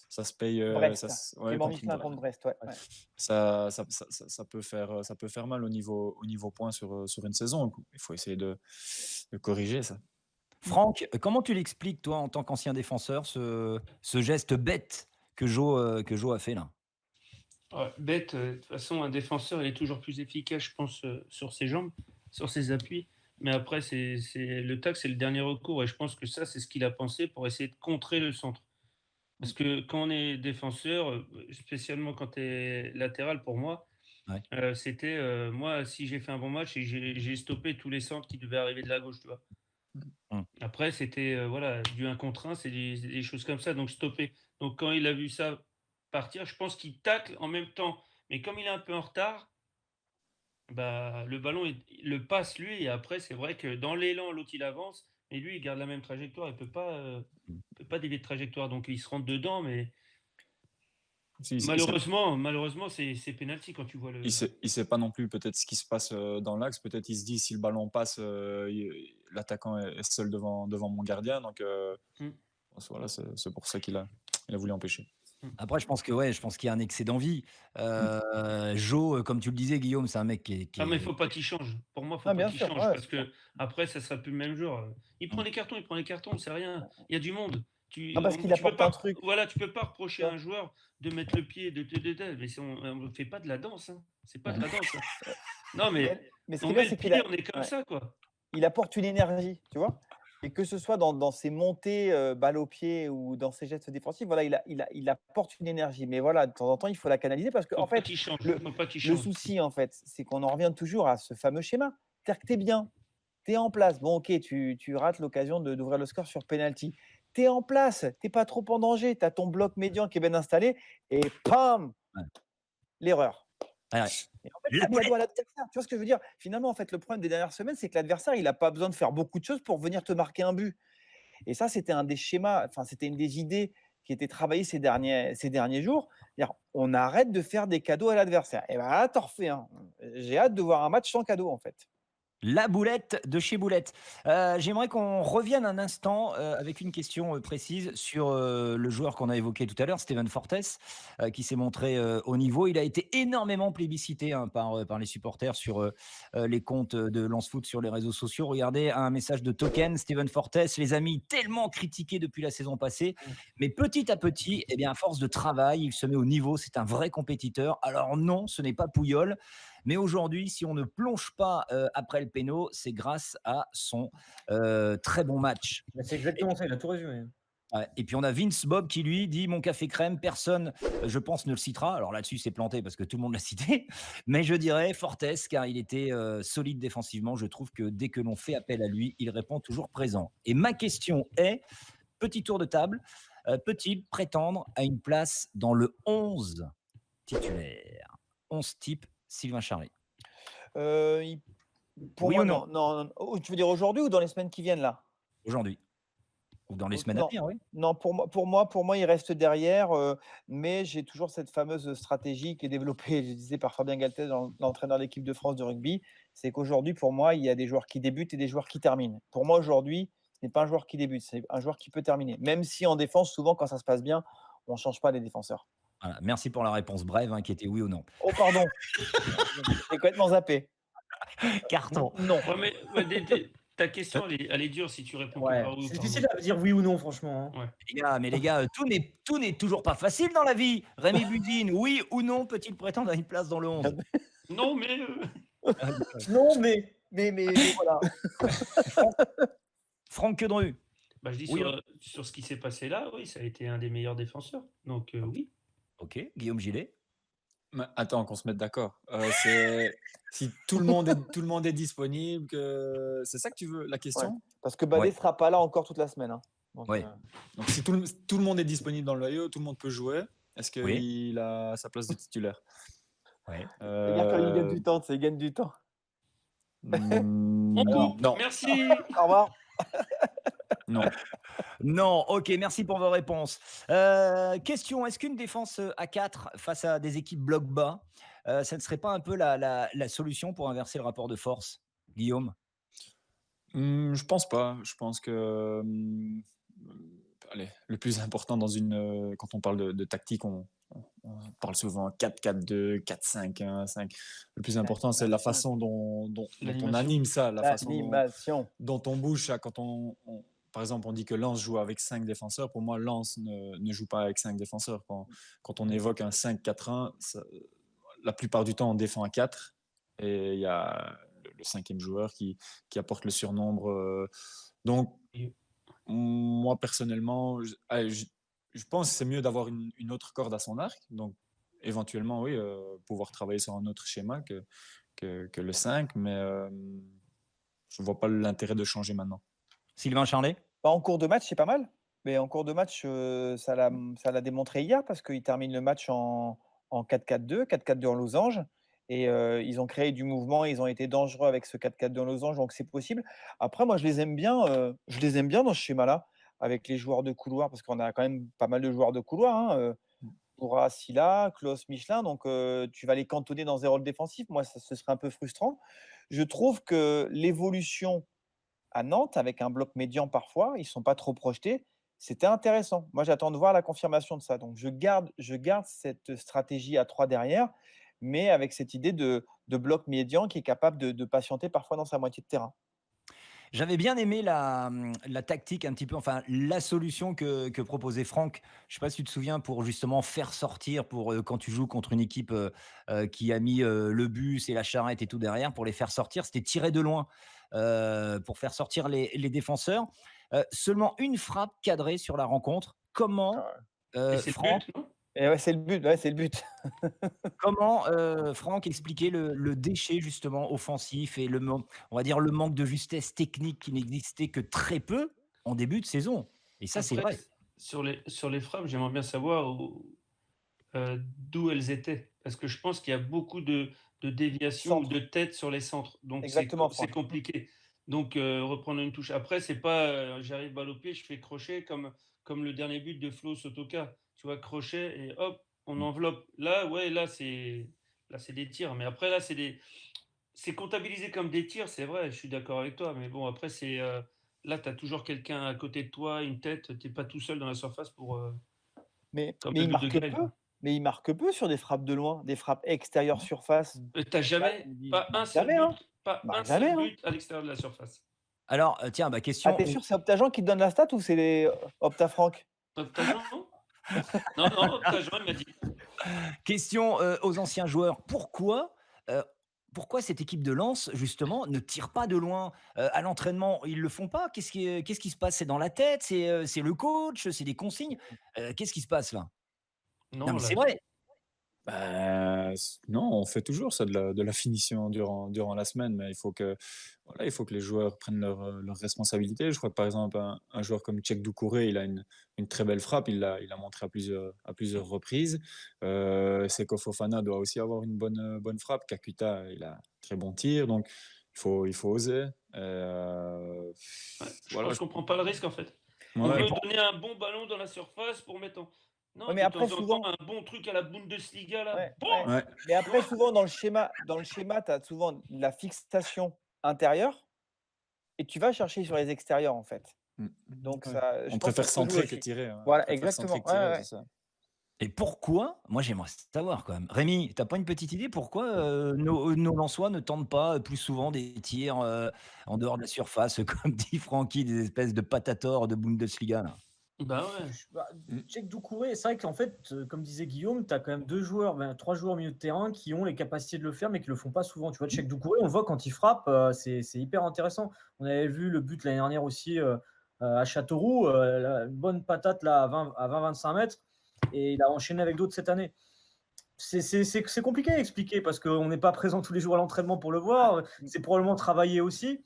ça se paye. Brest. Clément contre Michelin contre Brest. Ouais. ça peut faire mal au niveau point sur une saison. Il faut essayer de corriger ça. Franck, comment tu l'expliques, toi, en tant qu'ancien défenseur, ce geste bête que Joe a fait là? Ouais, bête, de toute façon, un défenseur, il est toujours plus efficace, je pense, sur ses jambes, sur ses appuis. Mais après, le tacle, c'est le dernier recours. Et je pense que ça, c'est ce qu'il a pensé pour essayer de contrer le centre. Parce que quand on est défenseur, spécialement quand tu es latéral, pour moi, Ouais. c'était moi, si j'ai fait un bon match et j'ai stoppé tous les centres qui devaient arriver de la gauche, tu vois. Après, c'était voilà, du 1 contre 1, c'est des choses comme ça, donc stopper. Donc quand il a vu ça partir, je pense qu'il tacle en même temps. Mais comme il est un peu en retard, bah, le ballon, il le passe lui, et après, c'est vrai que dans l'élan, l'autre il avance, et lui, il garde la même trajectoire, il peut pas dévier de trajectoire, donc il se rentre dedans, mais malheureusement, c'est penalty quand tu vois le. Il sait pas non plus peut-être ce qui se passe dans l'axe. Peut-être il se dit si le ballon passe, l'attaquant est seul devant mon gardien. Donc voilà, c'est pour ça qu'il a voulu empêcher. Après, je pense qu'il y a un excès d'envie. Joe, comme tu le disais, Guillaume, c'est un mec qui Ah, mais il est. faut pas qu'il change. Pour moi, il faut Ah, pas bien qu'il sûr, change, ouais, parce que après, ça sera plus le même joueur. Il prend les cartons, c'est rien. Il y a du monde. parce qu'il Tu peux apporte pas, un truc. voilà, tu peux pas reprocher à un joueur de mettre le pied, mais on ne fait pas de la danse. Hein. C'est pas de la danse. Hein. Non, mais Mais ce qui on est bien, met c'est le qu'il pied, on est comme ouais. ça, quoi. Il apporte une énergie, tu vois. Et que ce soit dans ses montées, balle au pied ou dans ses gestes défensifs, voilà, il apporte une énergie. Mais voilà, de temps en temps, il faut la canaliser parce Faut qu'en pas fait, qu'il change. le Faut pas qu'il le change. souci, en fait, c'est qu'on en revient toujours à ce fameux schéma. C'est-à-dire que tu es bien, tu es en place. Bon, OK, tu rates l'occasion d'ouvrir le score sur penalty. Tu es en place, tu es pas trop en danger, tu as ton bloc médian qui est bien installé et pam! Ouais. L'erreur. Ouais. Et en fait, c'est cadeau à l'adversaire. Tu vois ce que je veux dire? Finalement, en fait, le problème des dernières semaines, c'est que l'adversaire, il n'a pas besoin de faire beaucoup de choses pour venir te marquer un but. Et ça, c'était un des schémas, enfin, c'était une des idées qui était travaillée ces derniers jours. C'est-à-dire, on arrête de faire des cadeaux à l'adversaire. Et bien là, t'en refais un. J'ai hâte de voir un match sans cadeau, en fait. La boulette de chez Boulette. J'aimerais qu'on revienne un instant avec une question précise sur le joueur qu'on a évoqué tout à l'heure, Steven Fortes, qui s'est montré au niveau. Il a été énormément plébiscité par les supporters sur les comptes de Lance Foot sur les réseaux sociaux. Regardez un message de Token, Steven Fortes, les amis, tellement critiqué depuis la saison passée. Mais petit à petit, eh bien, à force de travail, il se met au niveau. C'est un vrai compétiteur. Alors non, ce n'est pas Pouyol. Mais aujourd'hui, si on ne plonge pas après le péno, c'est grâce à son très bon match. C'est exactement ça, il a tout résumé. Ouais. Et puis on a Vince Bob qui lui dit mon café crème, personne, je pense, ne le citera. Alors là-dessus, c'est planté parce que tout le monde l'a cité. Mais je dirais Fortes, car il était solide défensivement. Je trouve que dès que l'on fait appel à lui, il répond toujours présent. Et ma question est, petit tour de table, peut-il prétendre à une place dans le 11 titulaire? 11 type Sylvain Charlet. Pour Oui moi, ou non? non. Tu veux dire aujourd'hui ou dans les semaines qui viennent là? Aujourd'hui. Ou dans les semaines à Non, venir, oui. non, pour moi, il reste derrière, mais j'ai toujours cette fameuse stratégie qui est développée, je disais, par Fabien Galthez, l'entraîneur de l'équipe de France de rugby. C'est qu'aujourd'hui, pour moi, il y a des joueurs qui débutent et des joueurs qui terminent. Pour moi, aujourd'hui, ce n'est pas un joueur qui débute, c'est un joueur qui peut terminer. Même si en défense, souvent, quand ça se passe bien, on ne change pas les défenseurs. Voilà, merci pour la réponse brève, qui était oui ou non. Oh, pardon. J'ai complètement zappé. Carton. Non. Ouais, mais ta question, elle est dure si tu réponds que Ouais, par oui ou c'est par difficile non. à dire oui ou non, franchement. Hein. Ouais. Les gars, tout n'est toujours pas facile dans la vie. Rémi Budine, oui ou non peut-il prétendre à une place dans le 11? Non, mais Non, mais voilà. Franck Quedru. Bah, je dis Oui, sur ce qui s'est passé là, oui, ça a été un des meilleurs défenseurs. Donc oui. ok. Guillaume Gillet. Mais attends, qu'on se mette d'accord. Si tout le monde est disponible, c'est ça que tu veux, la Ouais. question? Parce que Balé Ouais. sera pas là encore toute la semaine. Hein. Donc, Ouais. Donc, si tout le monde est disponible dans le maillot, tout le monde peut jouer, est-ce Oui. qu'il a sa place de titulaire? Ouais. c'est-à-dire qu'il gagne du temps, il gagne du temps. On Non, coupe. non, Merci. Au revoir. non. Non, ok, merci pour vos réponses. Question, est-ce qu'une défense à 4 face à des équipes bloc bas, ça ne serait pas un peu la solution pour inverser le rapport de force, Guillaume? Je pense pas. Je pense que allez, le plus important quand on parle de tactique, on parle souvent 4-4-2, 4-5-1, 5. Le plus important, c'est la façon dont on L'animation. anime ça, la façon L'animation. dont on bouge ça. Par exemple, on dit que Lens joue avec 5 défenseurs. Pour moi, Lens ne joue pas avec 5 défenseurs. Quand on évoque un 5-4-1, la plupart du temps, on défend à 4. Et il y a le cinquième joueur qui apporte le surnombre. Donc, moi, personnellement, je pense que c'est mieux d'avoir une autre corde à son arc. Donc, éventuellement, oui, pouvoir travailler sur un autre schéma que le 5. Mais je ne vois pas l'intérêt de changer maintenant. Sylvain Charlet? Bah, en cours de match, c'est pas mal. Mais en cours de match, ça l'a démontré hier parce qu'ils terminent le match en 4-4-2, 4-4-2 en losange. Et ils ont créé du mouvement, ils ont été dangereux avec ce 4-4-2 en losange, donc c'est possible. Après, moi, je les aime bien dans ce schéma-là, avec les joueurs de couloir, parce qu'on a quand même pas mal de joueurs de couloir. Hein, Bourra, Silla, Klaus, Michelin, donc tu vas les cantonner dans des rôles défensifs. Moi, ce serait un peu frustrant. Je trouve que l'évolution à Nantes, avec un bloc médian parfois, ils ne sont pas trop projetés. C'était intéressant. Moi, j'attends de voir la confirmation de ça. Donc, je garde cette stratégie à 3 derrière, mais avec cette idée de bloc médian qui est capable de patienter parfois dans sa moitié de terrain. J'avais bien aimé la tactique un petit peu, enfin la solution que proposait Franck. Je ne sais pas si tu te souviens, pour justement faire sortir, quand tu joues contre une équipe qui a mis le bus et la charrette et tout derrière, pour les faire sortir, c'était tirer de loin pour faire sortir les défenseurs. Seulement une frappe cadrée sur la rencontre. Comment, Et c'est le Franck, but, non? Et ouais, c'est le but. Ouais, c'est le but. comment Franck expliquait le déchet justement offensif et on va dire le manque de justesse technique qui n'existait que très peu en début de saison. Et ça, c'est Après, vrai. sur les frappes, j'aimerais bien savoir d'où elles étaient. Parce que je pense qu'il y a beaucoup de déviations ou Centre. de têtes sur les centres. Donc Exactement, c'est Franck. compliqué. Donc reprendre une touche. Après, c'est pas j'arrive balle au pied, je fais crochet comme le dernier but de Flo Sotoka. Tu vois, crochet et hop, on enveloppe. Là, ouais, là c'est des tirs. Mais après, là, c'est comptabilisé comme des tirs, c'est vrai, je suis d'accord avec toi. Mais bon, après, là, tu as toujours quelqu'un à côté de toi, une tête, tu n'es pas tout seul dans la surface Mais comme le il but de marque Grêle, peu. quoi. Mais il marque peu sur des frappes de loin, des frappes extérieures surface. T'as jamais, pas un seul Jamais, hein. but, pas un Marque seul jamais, hein. but à l'extérieur de la surface. Alors, tiens, Ah, question. t'es sûr que c'est Optajean qui te donne la stat ou c'est les Opta Franck? Optajean, non? Non, Optajean, il m'a dit. Question aux anciens joueurs. Pourquoi cette équipe de Lens, justement, ne tire pas de loin à l'entraînement? Ils le font pas? Qu'est-ce qui se passe? C'est dans la tête? C'est le coach? C'est des consignes? Qu'est-ce qui se passe là? Non, Non, mais là, c'est vrai. Non, on fait toujours ça de la finition durant la semaine, mais il faut que les joueurs prennent leurs responsabilités. Je crois que par exemple, un joueur comme Tchèque Doucouré, il a une très belle frappe, il l'a montré à plusieurs reprises. Seko Fofana doit aussi avoir une bonne frappe. Kakuta, il a un très bon tir, donc il faut oser. je pense qu'on prend pas le risque en fait. On Ouais. veut donner un bon ballon dans la surface pour mettre en. Non, Ouais, mais de après, temps en souvent. temps, un bon truc à la Bundesliga là. Ouais, Bon, ouais. Ouais. Mais après, souvent, dans le schéma, tu as souvent la fixation intérieure et tu vas chercher sur les extérieurs, en fait. Donc, Ouais. ça, je On pense que préfère ça peut jouer centrer que aussi. tirer. Hein. Voilà, On préfère centrer exactement. que tirer, Ouais, ouais. c'est ça. Et pourquoi? Moi, j'aimerais savoir quand même. Rémi, t'as pas une petite idée pourquoi nos Lensois ne tentent pas plus souvent des tirs en dehors de la surface, comme dit Francky, des espèces de patators de Bundesliga là? Bah ouais. Cheikh Doucouré, c'est vrai qu'en fait, comme disait Guillaume, tu as quand même 3 joueurs au milieu de terrain qui ont les capacités de le faire, mais qui le font pas souvent. Tu vois, Cheikh Doucouré, on le voit quand il frappe, c'est hyper intéressant. On avait vu le but l'année dernière aussi à Châteauroux, une bonne patate là à 20-25 mètres, et il a enchaîné avec d'autres cette année. C'est compliqué à expliquer parce qu'on n'est pas présent tous les jours à l'entraînement pour le voir. C'est probablement travaillé aussi.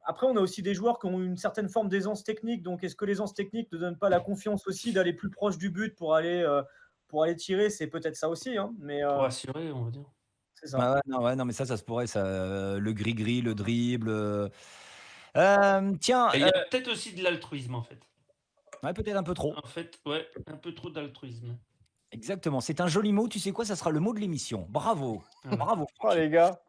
Après, on a aussi des joueurs qui ont une certaine forme d'aisance technique. Donc, est-ce que l'aisance technique ne donne pas la confiance aussi d'aller plus proche du but pour aller tirer? C'est peut-être ça aussi. Hein, mais Pour assurer, on va dire. c'est ça. Ah ouais, non, mais ça se pourrait, ça, le gris-gris, le dribble. Tiens, Et il y a peut-être aussi de l'altruisme, en fait. ouais, peut-être un peu trop. En fait, ouais, un peu trop d'altruisme. Exactement, c'est un joli mot. Tu sais quoi, ça sera le mot de l'émission. Bravo, bravo. Oh les gars.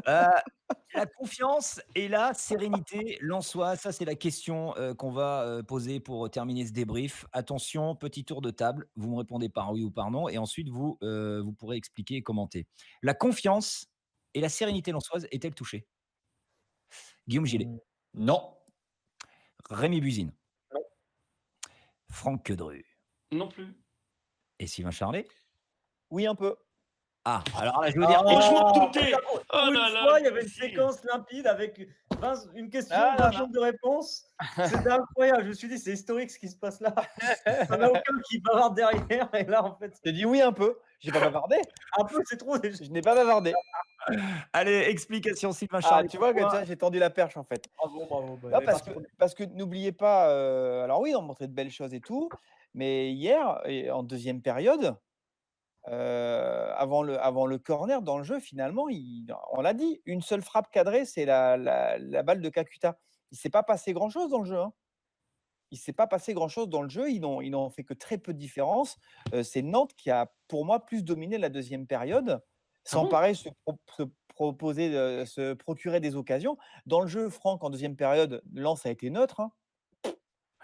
La confiance et la sérénité lensois, ça c'est la question qu'on va poser pour terminer ce débrief. Attention, petit tour de table, vous me répondez par oui ou par non, et ensuite vous pourrez expliquer et commenter. La confiance et la sérénité lensoise est-elle touchée? Guillaume Gillet, Non. Rémi Buzine, Non. Franck Quedru Non plus. et Sylvain Charlet? Oui, un peu. Ah, alors là je veux dire, Oh, je m'en doutais. Pour Oh une là là, fois, il y avait une si. séquence limpide avec une question, Ah, 20 non, nombre de réponses. C'était incroyable. Je me suis dit, c'est historique ce qui se passe là. Il n'y en a aucun qui bavarde derrière. Et là, en fait, J'ai dit oui un peu. J'ai pas bavardé. un peu, c'est trop. Je n'ai pas bavardé. allez, explication Sylvain Ah, Charlet. tu vois que j'ai tendu la perche en fait. Bravo. Bah, Ah, elle est parce, partie que, pour- parce que n'oubliez pas, alors oui, on montrait de belles choses et tout, mais hier, et en deuxième période, avant le corner dans le jeu, finalement, on l'a dit, une seule frappe cadrée, c'est la balle de Kakuta. Il ne s'est pas passé grand-chose dans le jeu. Hein. Il ne s'est pas passé grand-chose dans le jeu. Ils n'ont fait que très peu de différence. C'est Nantes qui a, pour moi, plus dominé la deuxième période, sans pareil se procurer des occasions. Dans le jeu, Franck, en deuxième période, Lens a été neutre. Hein.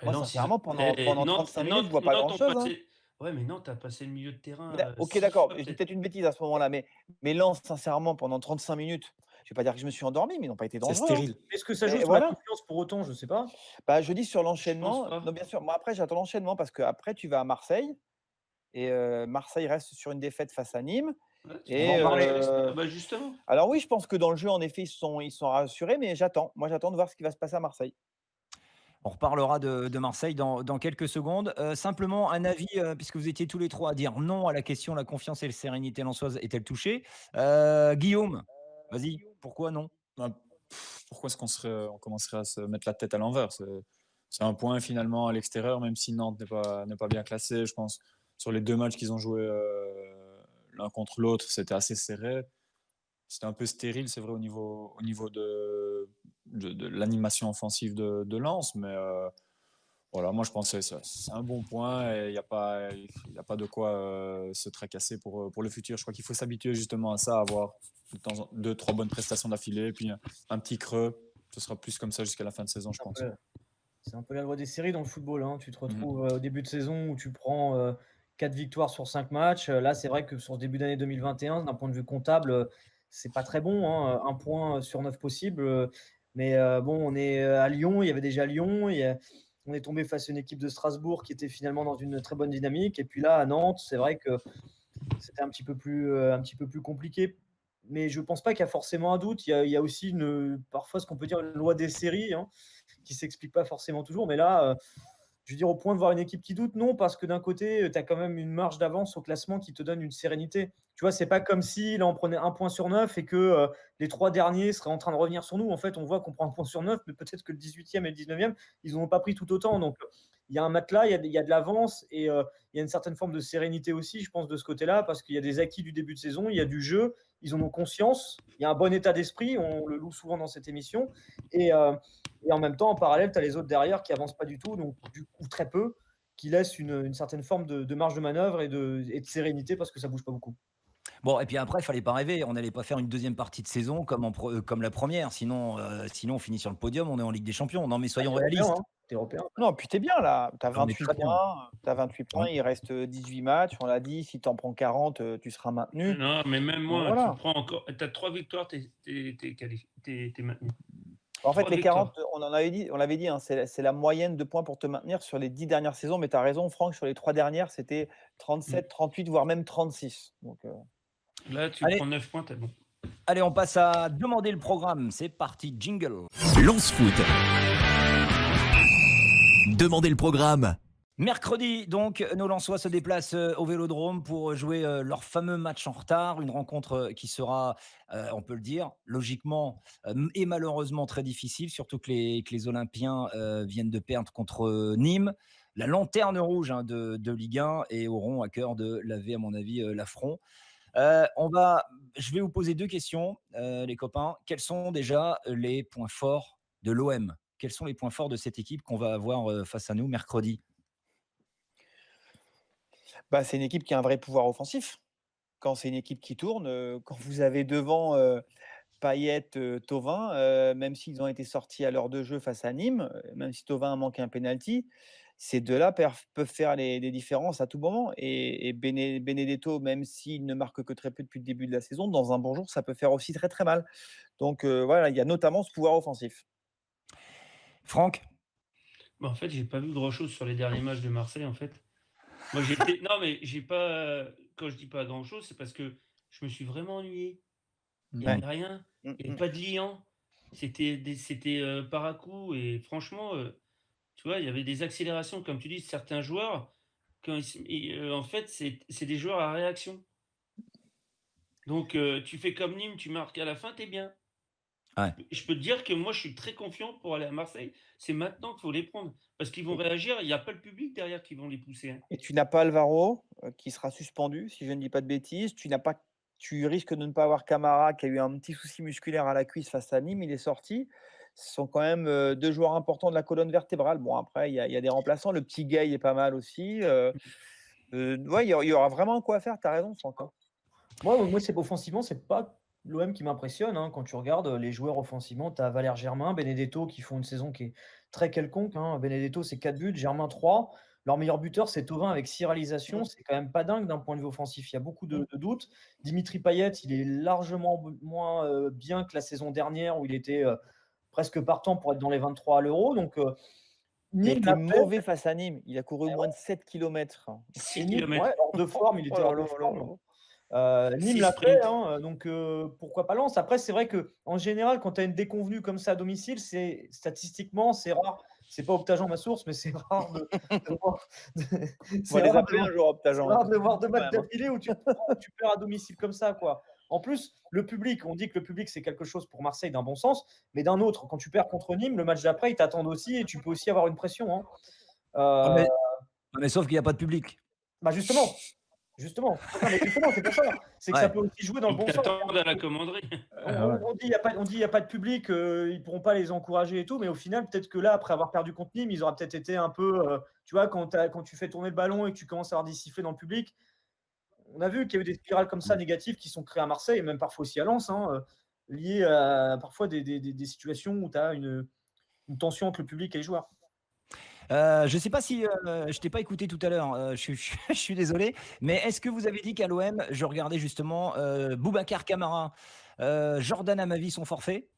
Moi, Nantes, sincèrement, pendant 35 minutes, je ne vois pas grand-chose. Hein. Ouais, mais Nantes a passé le milieu de terrain. Ok, 6 d'accord. fois, Je dis peut-être. peut-être une bêtise à ce moment-là, mais Lens, sincèrement, pendant 35 minutes, je ne vais pas dire que je me suis endormi, mais ils n'ont pas été C'est dangereux. Hein. stérile. Est-ce que ça joue Et sur voilà. la confiance pour autant? Je sais pas. Bah, je dis sur Je l'enchaînement. pense pas. Non, bien sûr. Moi, après, j'attends l'enchaînement parce qu'après, tu vas à Marseille et Marseille reste sur une défaite face à Nîmes. Ouais, Et, on va en parler. Bah, justement. alors oui, je pense que dans le jeu, en effet, ils sont rassurés, mais j'attends. Moi, j'attends de voir ce qui va se passer à Marseille. On reparlera de Marseille dans quelques secondes. Simplement, un avis, puisque vous étiez tous les trois à dire non à la question, la confiance et la sérénité lensoise est-elle touchée? Guillaume, vas-y, pourquoi non? Ben, pourquoi est-ce on commencerait à se mettre la tête à l'envers? C'est un point finalement à l'extérieur, même si Nantes n'est pas bien classé. Je pense sur les 2 matchs qu'ils ont joué l'un contre l'autre, c'était assez serré. C'était un peu stérile, c'est vrai, au niveau de l'animation offensive de Lens, mais voilà, moi je pense que c'est un bon point et il n'y a pas de quoi se tracasser pour le futur. Je crois qu'il faut s'habituer justement à ça, à avoir 2-3 bonnes prestations d'affilée, puis un petit creux. Ce sera plus comme ça jusqu'à la fin de saison, je pense. C'est un peu la loi des séries dans le football. Hein. Tu te retrouves au début de saison où tu prends 4 victoires sur 5 matchs. Là, c'est vrai que sur ce début d'année 2021, d'un point de vue comptable, c'est pas très bon. Hein. 1 point sur 9 possible. Mais bon, on est à Lyon. Il y avait déjà Lyon. On est tombé face à une équipe de Strasbourg qui était finalement dans une très bonne dynamique. Et puis là, à Nantes, c'est vrai que c'était un petit peu plus compliqué. Mais je ne pense pas qu'il y a forcément un doute. Il y a aussi parfois ce qu'on peut dire une loi des séries hein, qui ne s'explique pas forcément toujours. Mais là, je veux dire, au point de voir une équipe qui doute, non, parce que d'un côté, tu as quand même une marge d'avance au classement qui te donne une sérénité. Tu vois, c'est pas comme si là, on prenait 1 point sur 9 et que les 3 derniers seraient en train de revenir sur nous. En fait, on voit qu'on prend 1 point sur 9, mais peut-être que le 18e et le 19e, ils n'ont pas pris tout autant. Donc, il y a un matelas, il y a de l'avance et il y a une certaine forme de sérénité aussi, je pense, de ce côté-là, parce qu'il y a des acquis du début de saison, il y a du jeu, ils en ont conscience, il y a un bon état d'esprit, on le loue souvent dans cette émission. Et en même temps, en parallèle, tu as les autres derrière qui avancent pas du tout, donc du coup très peu, qui laissent une certaine forme de marge de manœuvre et de sérénité parce que ça bouge pas beaucoup. Bon, et puis après, il fallait pas rêver. On n'allait pas faire une deuxième partie de saison comme la première. Sinon, on finit sur le podium, on est en Ligue des Champions. Non, mais soyons réalistes. T'es européen. Non, puis t'es bien là. T'as On est 28 très bien. points. T'as 28 points. Ouais. Il reste 18 matchs. On l'a dit. Si t'en prends 40, tu seras maintenu. Non, mais même moi, Voilà. tu prends encore. T'as 3 victoires, t'es maintenu. En fait, 3 les 40, victoires. on l'avait dit, hein, c'est la moyenne de points pour te maintenir sur les 10 dernières saisons. Mais tu as raison, Franck, sur les 3 dernières, c'était 37, 38, voire même 36. Donc, Là, tu Allez. prends 9 points, t'es bon. Allez, on passe à demander le programme. C'est parti, jingle. Lance Foot. Demandez le programme. Mercredi, donc, nos Lensois se déplacent au Vélodrome pour jouer leur fameux match en retard. Une rencontre qui sera, on peut le dire, logiquement et malheureusement très difficile, surtout que les Olympiens viennent de perdre contre Nîmes, la lanterne rouge de Ligue 1, et auront à cœur de laver, à mon avis, l'affront. Je vais vous poser 2 questions, les copains. Quels sont déjà les points forts de l'OM? Quels sont les points forts de cette équipe qu'on va avoir face à nous mercredi? c'est une équipe qui a un vrai pouvoir offensif. Quand c'est une équipe qui tourne, quand vous avez devant Payet, Thauvin, même s'ils ont été sortis à l'heure de jeu face à Nîmes, même si Thauvin a manqué un penalty, ces deux-là peuvent faire les différences à tout moment. Et Benedetto, même s'il ne marque que très peu depuis le début de la saison, dans un bon jour, ça peut faire aussi très très mal. Donc voilà, il y a notamment ce pouvoir offensif. Franck? En fait, j'ai pas vu grand-chose sur les derniers matchs de Marseille, en fait. Moi, j'étais. Non, mais j'ai pas. Quand je dis pas grand-chose, c'est parce que je me suis vraiment ennuyé. Il n'y Ouais. avait rien. Il n'y avait pas de liant. C'était par à coup. Et franchement, tu vois, il y avait des accélérations, comme tu dis, de certains joueurs. En fait, c'est des joueurs à réaction. Donc, tu fais comme Nîmes, tu marques à la fin, t'es bien. Ouais. Je peux te dire que moi, je suis très confiant pour aller à Marseille. C'est maintenant qu'il faut les prendre. Parce qu'ils vont réagir. Il n'y a pas le public derrière qui vont les pousser. Hein. Et tu n'as pas Alvaro qui sera suspendu, si je ne dis pas de bêtises. Tu risques de ne pas avoir Camara qui a eu un petit souci musculaire à la cuisse face à Nîmes, il est sorti. Ce sont quand même 2 joueurs importants de la colonne vertébrale. Bon, après, il y a des remplaçants. Le petit Gay est pas mal aussi. Ouais, il y aura vraiment quoi faire. Tu as raison, Franck. Moi, c'est offensivement, c'est pas l'OM qui m'impressionne. Hein. Quand tu regardes les joueurs offensivement, tu as Valère Germain, Benedetto qui font une saison qui est très quelconque. Hein. Benedetto, c'est 4 buts, Germain 3. Leur meilleur buteur, c'est Thauvin avec 6 réalisations. C'est quand même pas dingue d'un point de vue offensif. Il y a beaucoup de doutes. Dimitri Payet, il est largement moins bien que la saison dernière où il était presque partant pour être dans les 23 à l'Euro. Donc, Il a Nîmes été mauvais face à Nîmes. Il a couru moins de 7 km. 6 Nîmes, km. hors de forme, il était hors de forme. Nîmes 6 l'a fait, sprints. hein, donc pourquoi pas Lens. Après, c'est vrai qu'en général, quand tu as une déconvenue comme ça à domicile, statistiquement, c'est rare. C'est pas Optajan ma source, mais c'est rare de voir. On va les appeler un jour, C'est Optajan. rare de voir 2 matchs Quand même, hein. d'affilée où tu perds à domicile comme ça, quoi. En plus, le public, on dit que le public, c'est quelque chose pour Marseille d'un bon sens, mais d'un autre, quand tu perds contre Nîmes, le match d'après, ils t'attendent aussi et tu peux aussi avoir une pression. Hein. Mais sauf qu'il n'y a pas de public. Justement. Non, mais justement, c'est pour ça. C'est que ça peut aussi jouer dans le bon sens. T'attends à la commanderie. On dit qu'il n'y a pas de public, ils ne pourront pas les encourager et tout, mais au final, peut-être que là, après avoir perdu contre Nîmes, ils auraient peut-être été un peu. Tu vois, quand tu fais tourner le ballon et que tu commences à avoir des sifflets dans le public, on a vu qu'il y a eu des spirales comme ça négatives qui sont créées à Marseille et même parfois aussi à Lens, liées à parfois des situations où tu as une tension entre le public et les joueurs. Je ne sais pas si je t'ai pas écouté tout à l'heure, je suis désolé, mais est-ce que vous avez dit qu'à l'OM, je regardais justement Boubacar Camara, Jordan Amavi sont forfaits,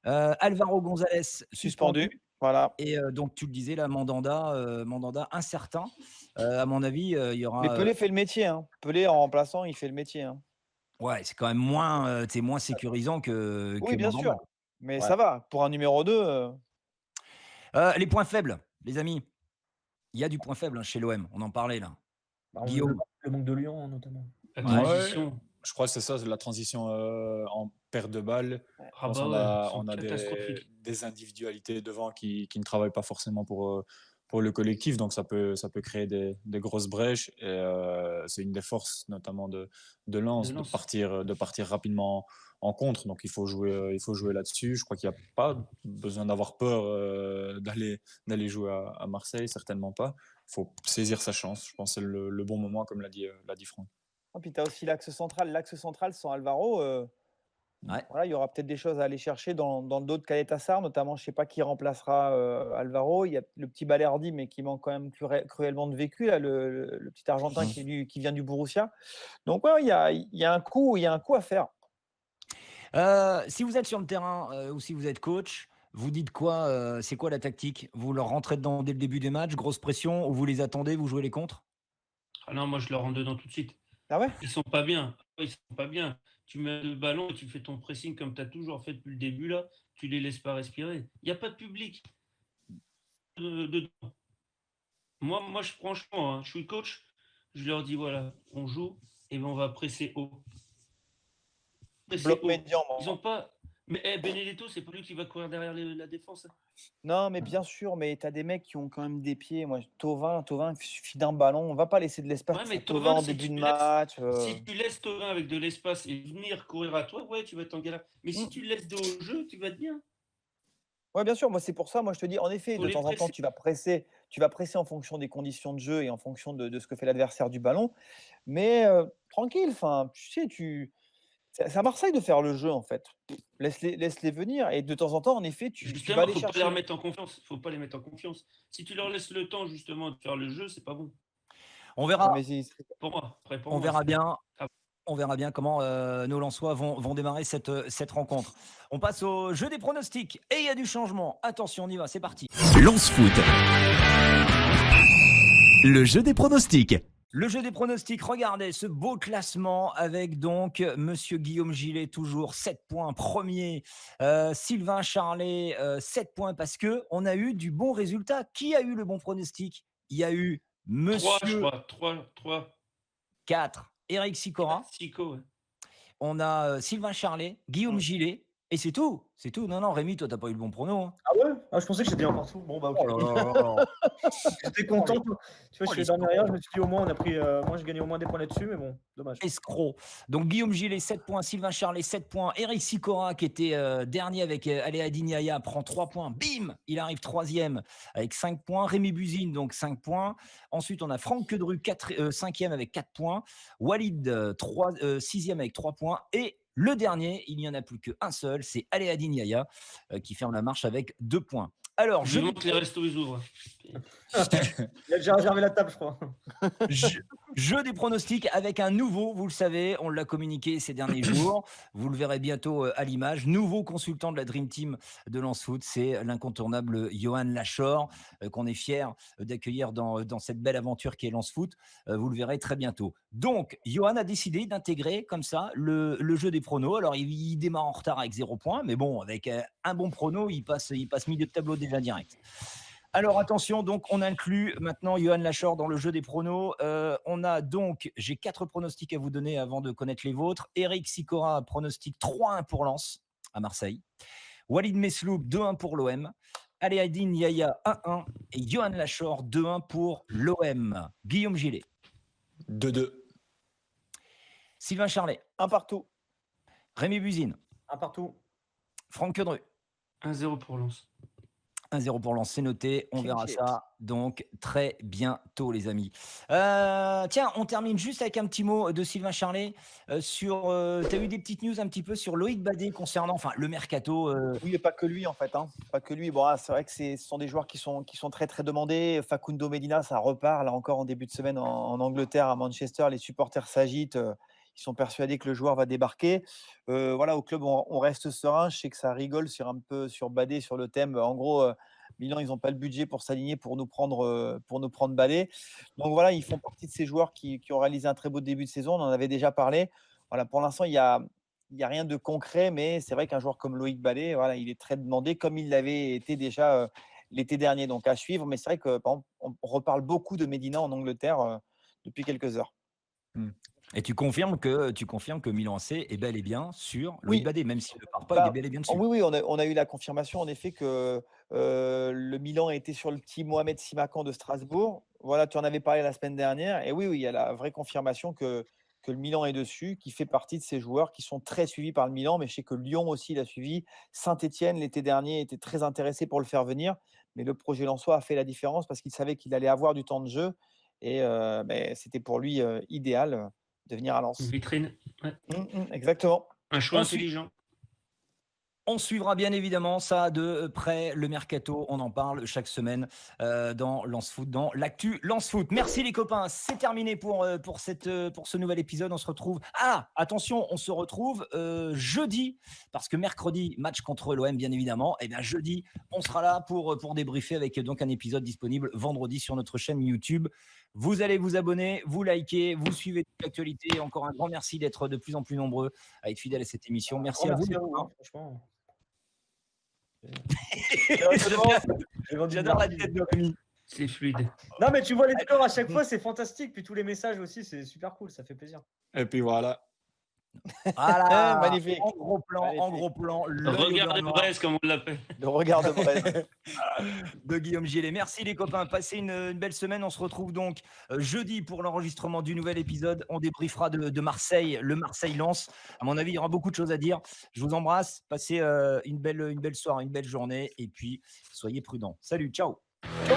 Alvaro González suspendu, voilà. Et donc tu le disais là, Mandanda incertain. À mon avis, il y aura. Mais Pelé fait le métier. Hein. Pelé en remplaçant, il fait le métier. Hein. Ouais, c'est quand même moins sécurisant que. Oui, que bien Mandanda. sûr. Mais Ouais. ça va. Pour un numéro 2. Les points faibles, les amis. Il y a du point faible chez l'OM. On en parlait là. Guillaume. Le manque de Lyon, notamment. La transition. Ouais, je crois que c'est ça, c'est la transition en perte de balle. Ah On a des individualités devant qui ne travaillent pas forcément pour le collectif, donc ça peut créer des grosses brèches. Et c'est une des forces notamment de Lens, de partir rapidement en contre. Donc il faut jouer là-dessus. Je crois qu'il n'y a pas besoin d'avoir peur d'aller jouer à Marseille, certainement pas. Il faut saisir sa chance. Je pense que c'est le bon moment, comme l'a dit Franck. Et puis tu as aussi l'axe central. L'axe central sans Alvaro, voilà, il y aura peut-être des choses à aller chercher dans le dos de Caleta Sarr, notamment, je ne sais pas qui remplacera Alvaro. Il y a le petit Balerdi, mais qui manque quand même cruellement de vécu, là, le petit Argentin qui vient du Borussia. Donc ouais, il y a un coup à faire. Si vous êtes sur le terrain ou si vous êtes coach, Vous dites quoi? C'est quoi la tactique? Vous leur rentrez dedans dès le début des matchs, grosse pression, ou vous les attendez, vous jouez les contres? Ah non, moi je leur rentre dedans tout de suite. Ah ouais? Ils sont pas bien. Ils sont pas bien. Tu mets le ballon et tu fais ton pressing comme tu as toujours fait depuis le début là. Tu les laisses pas respirer. Il n'y a pas de public dedans. Moi franchement, hein, je suis coach. Je leur dis voilà, on joue et ben on va presser haut. Presser Bloc haut. médian, Ils moi. ont pas. Mais Benedetto, c'est pas lui qui va courir derrière la défense, hein. Non, mais bien sûr, mais tu as des mecs qui ont quand même des pieds. Moi, Thauvin, il suffit d'un ballon. On va pas laisser de l'espace Ouais, à mais Thauvin en si début tu de laisses, match. si tu laisses Thauvin avec de l'espace et venir courir à toi, ouais, tu vas être en galère. Mais si Mm. tu le laisses de haut jeu, tu vas être bien. Ouais, bien sûr, moi c'est pour ça, moi je te dis, en effet, Faut de les temps en temps, presser. tu vas presser en fonction des conditions de jeu et en fonction de ce que fait l'adversaire du ballon. Mais tranquille, enfin, tu sais, c'est à Marseille de faire le jeu en fait. Laisse-les venir. Et de temps en temps, en effet, tu vas Justement, aller faut pas les chercher. remettre en confiance. Faut pas les mettre en confiance. Si tu leur laisses le temps justement de faire le jeu, c'est pas bon. On Non, verra, mais Pour moi, après pour on moi, verra c'est bien. ah, On verra bien comment nos Lensois vont démarrer cette rencontre. On passe au jeu des pronostics. Et il y a du changement. Attention, on y va, c'est parti. Lance Foot. Le jeu des pronostics. Le jeu des pronostics, regardez ce beau classement avec donc Monsieur Guillaume Gillet, toujours 7 points, premier. Sylvain Charlet, 7 points parce qu'on a eu du bon résultat. Qui a eu le bon pronostic? Il y a eu 3, je Monsieur crois. 3. 4, Eric Sicora. Sico, ouais. On a Sylvain Charlet, Guillaume Ouais. Gillet. Et c'est tout. C'est tout. Non, Rémi, toi, t'as pas eu le bon prono, hein. Ah ouais? Ah, je pensais que j'étais bien partout. Bon, bah, OK. Oh là là là là. J'étais content. Tu vois, je Oh, suis les les derniers rien, je me suis dit: «Au moins, on a pris, moi, je gagnais au moins des points là-dessus», mais bon, dommage. escroc. Donc Guillaume Gillet, 7 points. Sylvain Charlet, 7 points. Eric Sicora, qui était dernier avec Aléa Dignaya, prend 3 points. Bim, il arrive troisième avec 5 points. Rémi Buzine, donc 5 points. Ensuite, on a Franck Quedru, 5e avec 4 points. Walid, 6e avec 3 points. Et le dernier, il n'y en a plus qu'un seul, c'est Aléa Dignaya, qui ferme la marche avec 2 points. Alors, Vivement que les restos ils ouvrent. Il a déjà réservé la table, je crois. Jeu des pronostics avec un nouveau, vous le savez, on l'a communiqué ces derniers jours. Vous le verrez bientôt à l'image. Nouveau consultant de la Dream Team de Lance Foot, c'est l'incontournable Johan Lachor, qu'on est fier d'accueillir dans cette belle aventure qui est Lance Foot. Vous le verrez très bientôt. Donc, Johan a décidé d'intégrer comme ça le jeu des pronos. Alors, il démarre en retard avec 0 points, mais bon, avec un bon prono, il passe milieu de tableau déjà direct. Alors attention, donc on inclut maintenant Johan Lachor dans le jeu des pronos. On a donc, j'ai 4 pronostics à vous donner avant de connaître les vôtres. Eric Sicora, pronostic 3-1 pour Lens à Marseille. Walid Mesloub, 2-1 pour l'OM. Aléadine Yaya, 1-1. Et Johan Lachor, 2-1 pour l'OM. Guillaume Gillet. 2-2. Sylvain Charlet. Un partout. Rémi Buzine. Un partout. Franck Quedru. 1-0 pour Lens. 1-0 pour Lens, c'est noté. On Clean verra sheet. ça donc très bientôt, les amis. Tiens, on termine juste avec un petit mot de Sylvain Charlet sur. Tu as eu des petites news un petit peu sur Loïc Badet concernant le mercato. Oui, et pas que lui en fait, hein. Pas que lui. Bon, c'est vrai que ce sont des joueurs qui sont très très demandés. Facundo Medina, ça repart là encore en début de semaine en Angleterre, à Manchester. Les supporters s'agitent. Ils sont persuadés que le joueur va débarquer. Voilà, au club, on reste serein. Je sais que ça rigole sur Badet, sur le thème. En gros, Milan, ils n'ont pas le budget pour s'aligner pour nous prendre Badet. Donc voilà, ils font partie de ces joueurs qui ont réalisé un très beau début de saison. On en avait déjà parlé. Voilà, pour l'instant, il y a rien de concret, mais c'est vrai qu'un joueur comme Loïc Badet, voilà, il est très demandé, comme il l'avait été déjà l'été dernier. Donc à suivre. Mais c'est vrai que par exemple, on reparle beaucoup de Medina en Angleterre depuis quelques heures. Et tu confirmes que Milan AC est bel et bien sur Loïc Oui. Badet, même s'il ne part pas, il est Bah, bel et bien dessus. oui, on a eu la confirmation en effet que le Milan était sur le petit Mohamed Simakan de Strasbourg. Voilà, tu en avais parlé la semaine dernière. Et oui, il y a la vraie confirmation que le Milan est dessus, qui fait partie de ces joueurs qui sont très suivis par le Milan. Mais je sais que Lyon aussi l'a suivi. Saint-Étienne, l'été dernier, était très intéressé pour le faire venir. Mais le projet lensois a fait la différence parce qu'il savait qu'il allait avoir du temps de jeu. Et c'était pour lui idéal de venir à Une Lens. vitrine. Ouais. Exactement. Un choix Ensuite- intelligent. On suivra bien évidemment ça de près, le mercato. On en parle chaque semaine dans Lance Foot, dans l'actu Lance Foot. Merci les copains, c'est terminé pour ce nouvel épisode. On se retrouve. Ah, attention, on se retrouve jeudi, parce que mercredi, match contre l'OM, bien évidemment. Et bien jeudi, on sera là pour débriefer avec donc un épisode disponible vendredi sur notre chaîne YouTube. Vous allez vous abonner, vous liker, vous suivez toute l'actualité. Encore un grand merci d'être de plus en plus nombreux à être fidèles à cette émission. Merci à vous. Franchement. J'adore la tête de Rémi. C'est fluide. Non, mais tu vois les scores à chaque fois, c'est fantastique. Puis tous les messages aussi, c'est super cool, ça fait plaisir. Et puis voilà. Voilà, magnifique. En gros plan. Le regard de Brest, comme on l'appelle. Le regard de Brest. De Guillaume Gillet. Merci les copains, passez une belle semaine. On se retrouve donc jeudi pour l'enregistrement du nouvel épisode. On débriefera de Marseille, le Marseille-Lens. À mon avis, il y aura beaucoup de choses à dire. Je vous embrasse, passez une belle soirée, une belle journée et puis soyez prudents. Salut, ciao. Ciao.